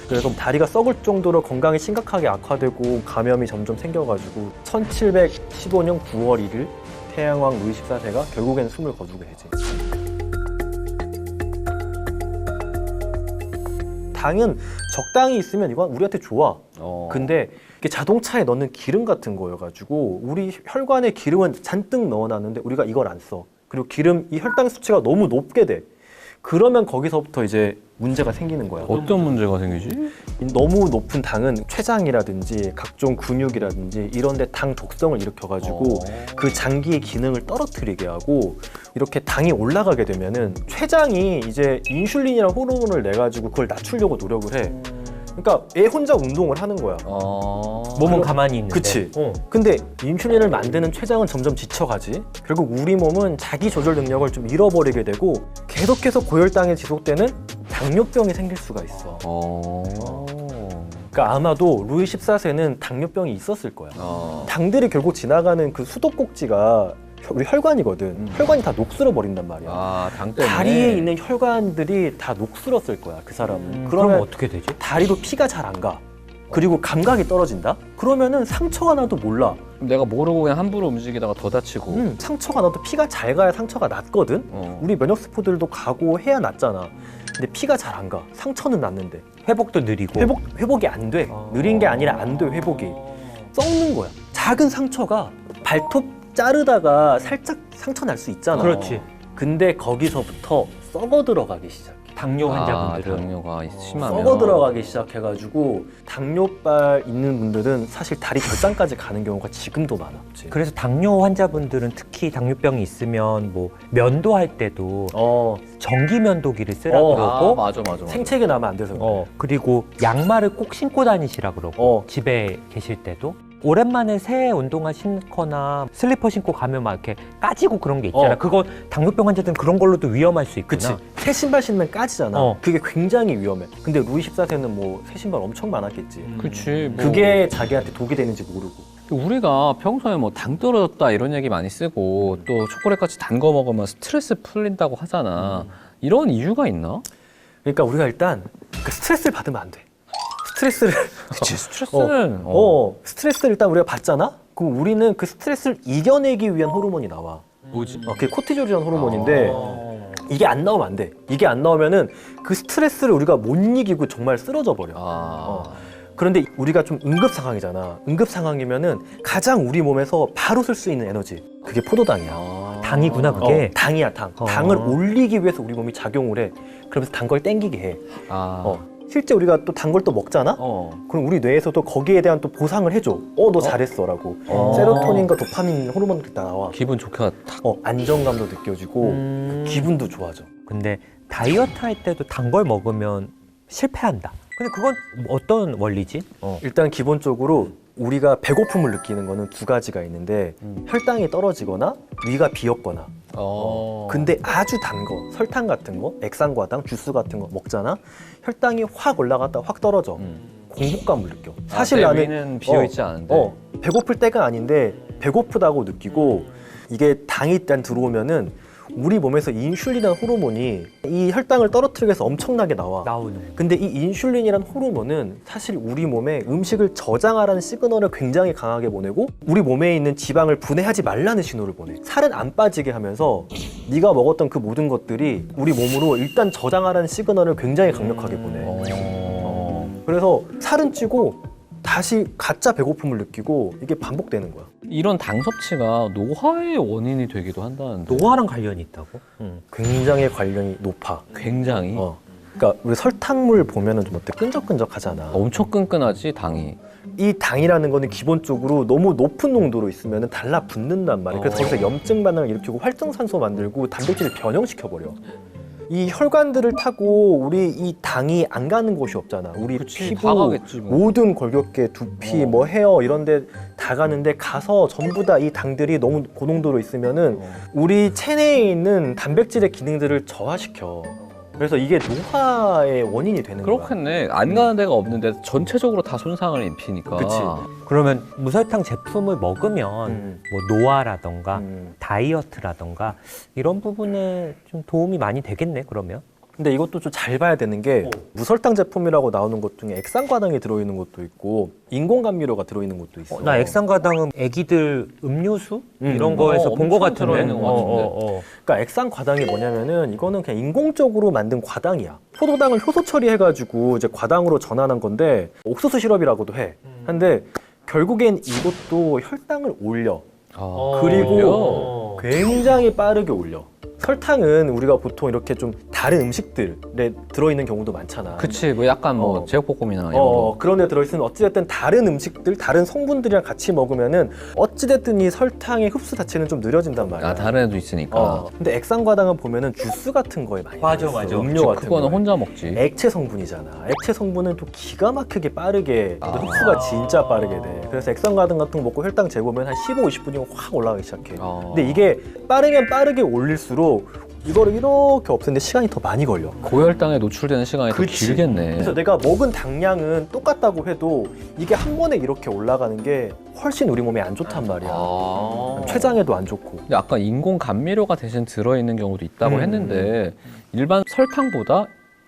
그래서 다리가 썩을 정도로 건강이 심각하게 악화되고 감염이 점점 생겨가지고 1715년 9월 1일 태양왕 루이 14세가 결국엔 숨을 거두게 되지. 당은 적당히 있으면 이건 우리한테 좋아. 근데 이게 자동차에 넣는 기름 같은 거여가지고 우리 혈관에 기름은 잔뜩 넣어놨는데 우리가 이걸 안 써. 그리고 이 혈당 수치가 너무 높게 돼. 그러면 거기서부터 이제 문제가 생기는 거야. 어떤 문제가 생기지? 너무 높은 당은 췌장이라든지 각종 근육이라든지 이런 데 당 독성을 일으켜가지고 그 장기의 기능을 떨어뜨리게 하고 이렇게 당이 올라가게 되면은 췌장이 이제 인슐린이라는 호르몬을 내가지고 그걸 낮추려고 노력을 해. 그러니까 애 혼자 운동을 하는 거야. 몸은 가만히 있는데. 그치. 근데 인슐린을 만드는 췌장은 점점 지쳐가지. 결국 우리 몸은 자기 조절 능력을 좀 잃어버리게 되고 계속해서 고혈당이 지속되는 당뇨병이 생길 수가 있어. 그러니까 아마도 루이 14세는 당뇨병이 있었을 거야. 당들이 결국 지나가는 그 수도꼭지가 우리 혈관이거든. 혈관이 다 녹슬어 버린단 말이야. 당 때문에. 다리에 있는 혈관들이 다 녹슬었을 거야, 그 사람은. 그럼 그러면 어떻게 되지? 다리도 피가 잘 안 가. 그리고 감각이 떨어진다? 그러면은 상처가 나도 몰라. 내가 모르고 그냥 함부로 움직이다가 더 다치고. 상처가 나도 피가 잘 가야 상처가 낫거든? 우리 면역세포들도 가고 해야 낫잖아. 근데 피가 잘 안 가. 상처는 낫는데. 회복도 느리고. 회복이 안 돼. 느린 게 아니라 안 돼, 회복이. 썩는 거야. 작은 상처가 발톱 자르다가 살짝 상처 날 수 있잖아. 그렇지. 근데 거기서부터 썩어 들어가기 시작해. 당뇨 환자분들은. 당뇨가 심하면. 썩어 들어가기 시작해가지고 당뇨발 있는 분들은 사실 다리 결장까지 가는 경우가 지금도 많아. 그래서 당뇨 환자분들은 특히 당뇨병이 있으면 뭐 면도할 때도 전기 면도기를 쓰라 그러고 맞아. 생채기 나면 안 돼서 그래. 그리고 양말을 꼭 신고 다니시라 그러고 집에 계실 때도 오랜만에 새 운동화 신거나 슬리퍼 신고 가면 막 이렇게 까지고 그런 게 있잖아. 그거 당뇨병 환자들은 그런 걸로도 위험할 수 있구나. 그치. 새 신발 신으면 까지잖아. 그게 굉장히 위험해. 근데 루이 14세는 뭐 새 신발 엄청 많았겠지. 그치. 그게 자기한테 독이 되는지 모르고. 우리가 평소에 뭐 당 떨어졌다 이런 얘기 많이 쓰고 또 초콜릿같이 단 거 먹으면 스트레스 풀린다고 하잖아. 이런 이유가 있나? 그러니까 우리가 일단 그 스트레스를 받으면 안 돼. 스트레스를 그치, 스트레스는. 스트레스를 일단 우리가 받잖아? 그럼 우리는 그 스트레스를 이겨내기 위한 호르몬이 나와. 뭐지? 그게 코티졸이라는 호르몬인데 이게 안 나오면 안 돼. 이게 안 나오면은 그 스트레스를 우리가 못 이기고 정말 쓰러져 버려. 그런데 우리가 좀 응급 상황이잖아. 응급 상황이면은 가장 우리 몸에서 바로 쓸 수 있는 에너지. 그게 포도당이야. 당이구나 그게. 당이야, 당. 당을 올리기 위해서 우리 몸이 작용을 해. 그러면서 단 걸 땡기게 해. 실제 우리가 또 단 걸 또 먹잖아? 그럼 우리 뇌에서도 거기에 대한 또 보상을 해줘. 너 잘했어라고. 세로토닌과 도파민 호르몬들이 다 나와. 기분 좋게 탁. 안정감도 느껴지고 기분도 좋아져. 근데 다이어트 할 때도 단 걸 먹으면 실패한다. 근데 그건 어떤 원리지? 일단 기본적으로 우리가 배고픔을 느끼는 거는 두 가지가 있는데 혈당이 떨어지거나 위가 비었거나 근데 아주 단 거, 설탕 같은 거, 액상과당, 주스 같은 거 먹잖아? 혈당이 확 올라갔다 확 떨어져. 공복감을 느껴. 사실 내 나는 위는 비어있지 않은데. 배고플 때가 아닌데 배고프다고 느끼고 이게 당이 일단 들어오면은 우리 몸에서 인슐린이라는 호르몬이 이 혈당을 떨어뜨리기 위해서 엄청나게 나오는. 근데 이 인슐린이라는 호르몬은 사실 우리 몸에 음식을 저장하라는 시그널을 굉장히 강하게 보내고 우리 몸에 있는 지방을 분해하지 말라는 신호를 보내. 살은 안 빠지게 하면서 네가 먹었던 그 모든 것들이 우리 몸으로 일단 저장하라는 시그널을 굉장히 강력하게 보내. 그래서 살은 찌고 다시 가짜 배고픔을 느끼고 이게 반복되는 거야. 이런 당 섭취가 노화의 원인이 되기도 한다는데. 노화랑 관련이 있다고? 굉장히 관련이 높아. 굉장히. 그러니까 우리 설탕물 보면은 좀 어때? 끈적끈적하잖아. 엄청 끈끈하지 당이. 이 당이라는 거는 기본적으로 너무 높은 농도로 있으면 달라붙는단 말이야. 그래서 거기서 염증 반응을 일으키고 활성산소 만들고 단백질을 변형시켜버려. 이 혈관들을 타고 우리 이 당이 안 가는 곳이 없잖아. 우리 피부, 다 가겠지, 뭐. 모든 골격계, 두피, 뭐 헤어 이런 데 다 가는데 가서 전부 다 이 당들이 너무 고농도로 있으면은 우리 체내에 있는 단백질의 기능들을 저하시켜. 그래서 이게 노화의 원인이 되는 거야. 그렇겠네. 안 가는 데가 없는데 전체적으로 다 손상을 입히니까. 그치. 그러면 무설탕 제품을 먹으면 뭐 노화라던가 음. 다이어트라던가 이런 부분에 좀 도움이 많이 되겠네 그러면. 근데 이것도 좀 잘 봐야 되는 게 무설탕 제품이라고 나오는 것 중에 액상과당이 들어있는 것도 있고 인공감미료가 들어있는 것도 있어. 나 액상과당은 애기들 음료수 이런 음. 거에서 본 거 엄청 같은데. 들어있는 것 같은데. 그러니까 액상과당이 뭐냐면은 이거는 그냥 인공적으로 만든 과당이야. 포도당을 효소 처리해가지고 이제 과당으로 전환한 건데 옥수수 시럽이라고도 해. 근데 결국엔 이것도 혈당을 올려. 아, 그리고 굉장히 빠르게 올려. 설탕은 우리가 보통 이렇게 좀 다른 음식들에 들어있는 경우도 많잖아. 그치. 뭐 약간 뭐 어. 제육볶음이나 이런 거. 그런 데 들어있으면 어찌됐든 다른 음식들, 다른 성분들이랑 같이 먹으면은 어찌됐든 이 설탕의 흡수 자체는 좀 느려진단 말이야. 아, 다른 애도 있으니까. 근데 액상과당은 보면은 주스 같은 거에 많이 맞아, 들어있어. 맞아. 음료 같은 그거는 거에. 혼자 먹지. 액체 성분이잖아. 액체 성분은 또 기가 막히게 빠르게 또 흡수가 진짜 빠르게 돼. 그래서 액상과당 같은 거 먹고 혈당 재보면 한 15, 20분이면 확 올라가기 시작해. 근데 이게 빠르면 빠르게 올릴수록 이거를 이렇게 없애는데 시간이 더 많이 걸려. 고혈당에 노출되는 시간이 더 그치. 길겠네. 그래서 내가 먹은 당량은 똑같다고 해도 이게 한 번에 이렇게 올라가는 게 훨씬 우리 몸에 안 좋단 말이야. 췌장에도 안 좋고. 근데 아까 인공 감미료가 대신 들어있는 경우도 있다고 했는데 일반 설탕보다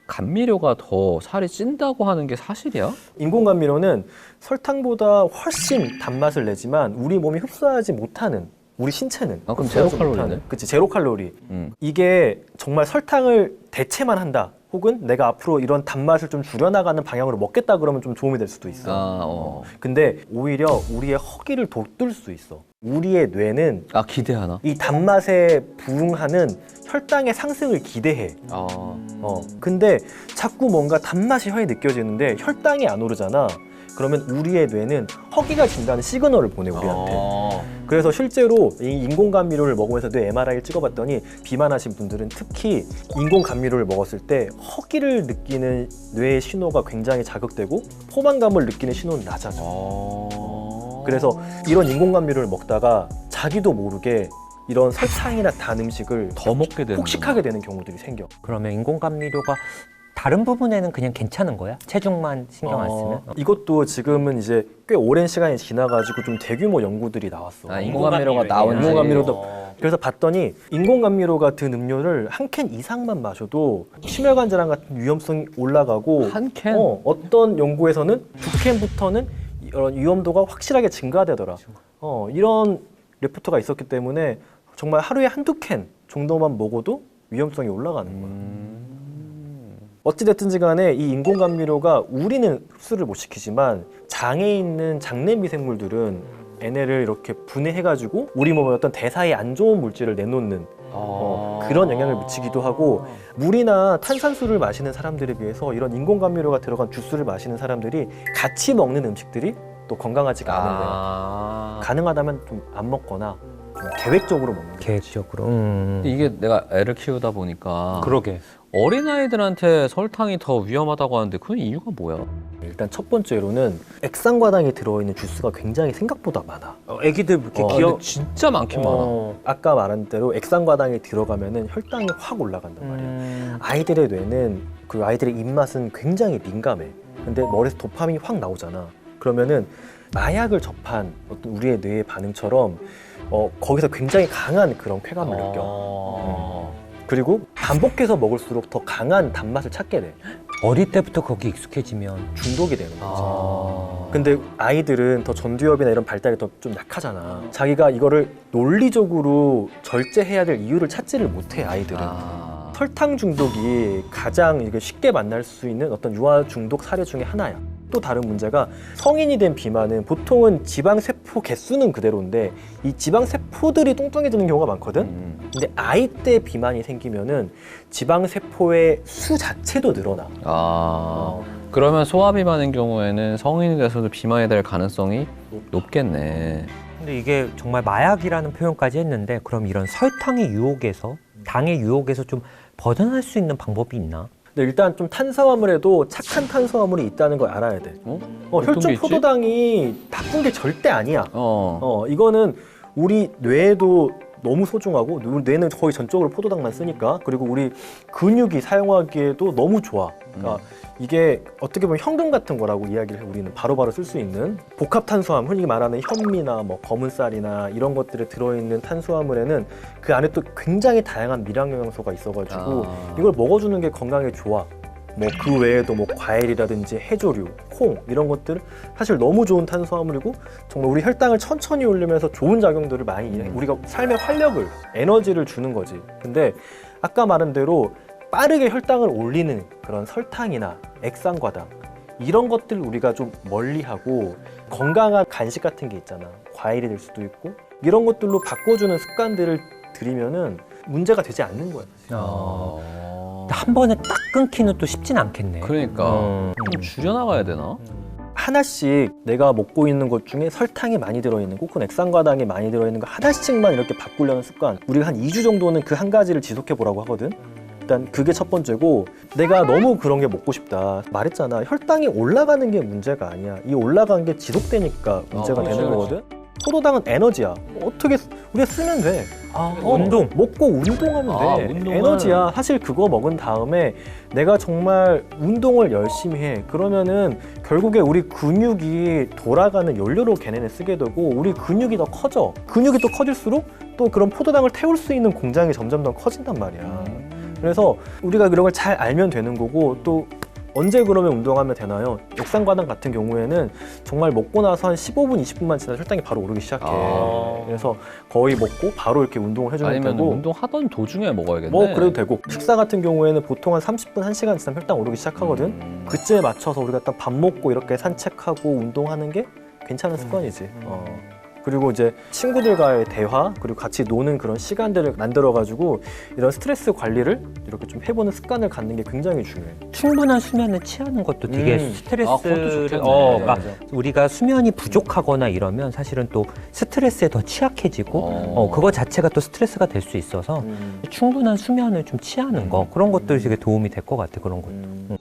감미료가 더 살이 찐다고 하는 게 사실이야? 인공감미료는 설탕보다 훨씬 단맛을 내지만 우리 몸이 흡수하지 못하는 우리 신체는 아, 그럼 흡수하지 제로 칼로리네? 못하는. 그치, 제로 칼로리. 응. 이게 정말 설탕을 대체만 한다 혹은 내가 앞으로 이런 단맛을 좀 줄여나가는 방향으로 먹겠다 그러면 좀 도움이 될 수도 있어. 근데 오히려 우리의 허기를 돋굴 수 있어. 우리의 뇌는 아, 기대하나? 이 단맛에 부응하는 혈당의 상승을 기대해. 근데 자꾸 뭔가 단맛이 혀에 느껴지는데 혈당이 안 오르잖아. 그러면 우리의 뇌는 허기가 진다는 시그널을 보내 우리한테. 그래서 실제로 이 인공감미료를 먹으면서 뇌 MRI를 찍어봤더니 비만하신 분들은 특히 인공감미료를 먹었을 때 허기를 느끼는 뇌의 신호가 굉장히 자극되고 포만감을 느끼는 신호는 낮아져. 그래서 이런 인공감미료를 먹다가 자기도 모르게 이런 설탕이나 단 음식을 더 먹게 되는 폭식하게 되는 경우들이 생겨. 그러면 인공감미료가 다른 부분에는 그냥 괜찮은 거야? 체중만 신경 안 쓰면? 이것도 지금은 이제 꽤 오랜 시간이 지나가지고 좀 대규모 연구들이 나왔어. 아, 인공감미료가 나온 인공감미료도 그래서 봤더니 인공감미료가 든 음료를 한 캔 이상만 마셔도 심혈관 질환 같은 위험성이 올라가고 한 캔? 어떤 연구에서는 두 캔부터는 이런 위험도가 확실하게 증가되더라. 이런 레포트가 있었기 때문에 정말 하루에 한두 캔 정도만 먹어도 위험성이 올라가는 거야. 어찌됐든지 간에 이 인공감미료가 우리는 흡수를 못 시키지만 장에 있는 장내 미생물들은 얘네를 이렇게 분해해가지고 우리 몸에 어떤 대사에 안 좋은 물질을 내놓는 그런 영향을 미치기도 하고 물이나 탄산수를 마시는 사람들에 비해서 이런 인공감미료가 들어간 주스를 마시는 사람들이 같이 먹는 음식들이 또 건강하지가 않은 거야. 가능하다면 좀 안 먹거나 좀 계획적으로 먹는 거야. 계획적으로. 이게 내가 애를 키우다 보니까 그러게. 어린아이들한테 설탕이 더 위험하다고 하는데 그 이유가 뭐야? 일단 첫 번째로는 액상과당이 들어있는 주스가 굉장히 생각보다 많아. 애기들 이렇게 근데 진짜 많긴 많아. 아까 말한 대로 액상과당이 들어가면은 혈당이 확 올라간단 말이야. 아이들의 뇌는 그 아이들의 입맛은 굉장히 민감해. 근데 머리에서 도파민이 확 나오잖아. 그러면은 마약을 접한 어떤 우리의 뇌의 반응처럼 거기서 굉장히 강한 그런 쾌감을 느껴. 그리고 반복해서 먹을수록 더 강한 단맛을 찾게 돼. 어릴 때부터 거기 익숙해지면 중독이 되는 거지. 근데 아이들은 더 전두엽이나 이런 발달이 더 좀 약하잖아. 자기가 이거를 논리적으로 절제해야 될 이유를 찾지를 못해, 아이들은. 설탕 중독이 가장 쉽게 만날 수 있는 어떤 유아 중독 사례 중에 하나야. 또 다른 문제가 성인이 된 비만은 보통은 지방세포 개수는 그대로인데 이 지방세포들이 뚱뚱해지는 경우가 많거든. 근데 아이 때 비만이 생기면은 지방세포의 수 자체도 늘어나. 그러면 소아비만인 경우에는 성인이 돼서도 비만이 될 가능성이 높겠네. 근데 이게 정말 마약이라는 표현까지 했는데 그럼 이런 설탕의 유혹에서 당의 유혹에서 좀 벗어날 수 있는 방법이 있나? 근데 일단 좀 탄수화물에도 착한 탄수화물이 있다는 걸 알아야 돼. 어떤 게 혈중 있지? 포도당이 나쁜 게 절대 아니야. 이거는 우리 뇌에도 너무 소중하고 우리 뇌는 거의 전적으로 포도당만 쓰니까 그리고 우리 근육이 사용하기에도 너무 좋아. 그러니까 이게 어떻게 보면 현금 같은 거라고 이야기를 해 우리는 바로바로 쓸 수 있는 복합 탄수화물, 흔히 말하는 현미나 뭐 검은 쌀이나 이런 것들에 들어있는 탄수화물에는 그 안에 또 굉장히 다양한 미량 영양소가 있어가지고 이걸 먹어주는 게 건강에 좋아. 뭐 그 외에도 뭐 과일이라든지 해조류, 콩 이런 것들 사실 너무 좋은 탄수화물이고 정말 우리 혈당을 천천히 올리면서 좋은 작용들을 많이 해. 우리가 삶의 활력을, 에너지를 주는 거지. 근데 아까 말한 대로 빠르게 혈당을 올리는 그런 설탕이나 액상과당 이런 것들 우리가 좀 멀리하고 건강한 간식 같은 게 있잖아. 과일이 될 수도 있고 이런 것들로 바꿔주는 습관들을 들이면은 문제가 되지 않는 거야. 한 번에 딱 끊기는 또 쉽진 않겠네. 그러니까 좀 줄여나가야 되나? 하나씩 내가 먹고 있는 것 중에 설탕이 많이 들어있는 혹은 액상과당이 많이 들어있는 거 하나씩만 이렇게 바꾸려는 습관 우리가 한 2주 정도는 그 한 가지를 지속해 보라고 하거든. 일단 그게 첫 번째고 내가 너무 그런 게 먹고 싶다 말했잖아. 혈당이 올라가는 게 문제가 아니야. 이 올라간 게 지속되니까 문제가 그렇지, 되는 그렇지. 거거든. 포도당은 에너지야. 어떻게 우리가 쓰면 돼. 운동. 먹고 운동하면 돼. 운동은- 에너지야. 사실 그거 먹은 다음에 내가 정말 운동을 열심히 해. 그러면은 결국에 우리 근육이 돌아가는 연료로 걔네는 쓰게 되고 우리 근육이 더 커져. 근육이 또 커질수록 또 그런 포도당을 태울 수 있는 공장이 점점 더 커진단 말이야. 그래서 우리가 이런 걸 잘 알면 되는 거고 또 언제 그러면 운동하면 되나요? 액상과당 같은 경우에는 정말 먹고 나서 한 15분, 20분만 지나서 혈당이 바로 오르기 시작해. 그래서 거의 먹고 바로 이렇게 운동을 해주면 아니면 되고 운동하던 도중에 먹어야겠네. 뭐 그래도 되고 식사 같은 경우에는 보통 한 30분, 1시간 지나면 혈당 오르기 시작하거든. 그때에 맞춰서 우리가 딱 밥 먹고 이렇게 산책하고 운동하는 게 괜찮은 습관이지. 그리고 이제 친구들과의 대화 그리고 같이 노는 그런 시간들을 만들어가지고 이런 스트레스 관리를 이렇게 좀 해보는 습관을 갖는 게 굉장히 중요해. 충분한 수면을 취하는 것도 되게 그것도 스트레스를 좋겠네. 그러니까 맞아. 우리가 수면이 부족하거나 이러면 사실은 또 스트레스에 더 취약해지고 그거 자체가 또 스트레스가 될 수 있어서 충분한 수면을 좀 취하는 거 그런 것들이 되게 도움이 될 것 같아. 그런 것도.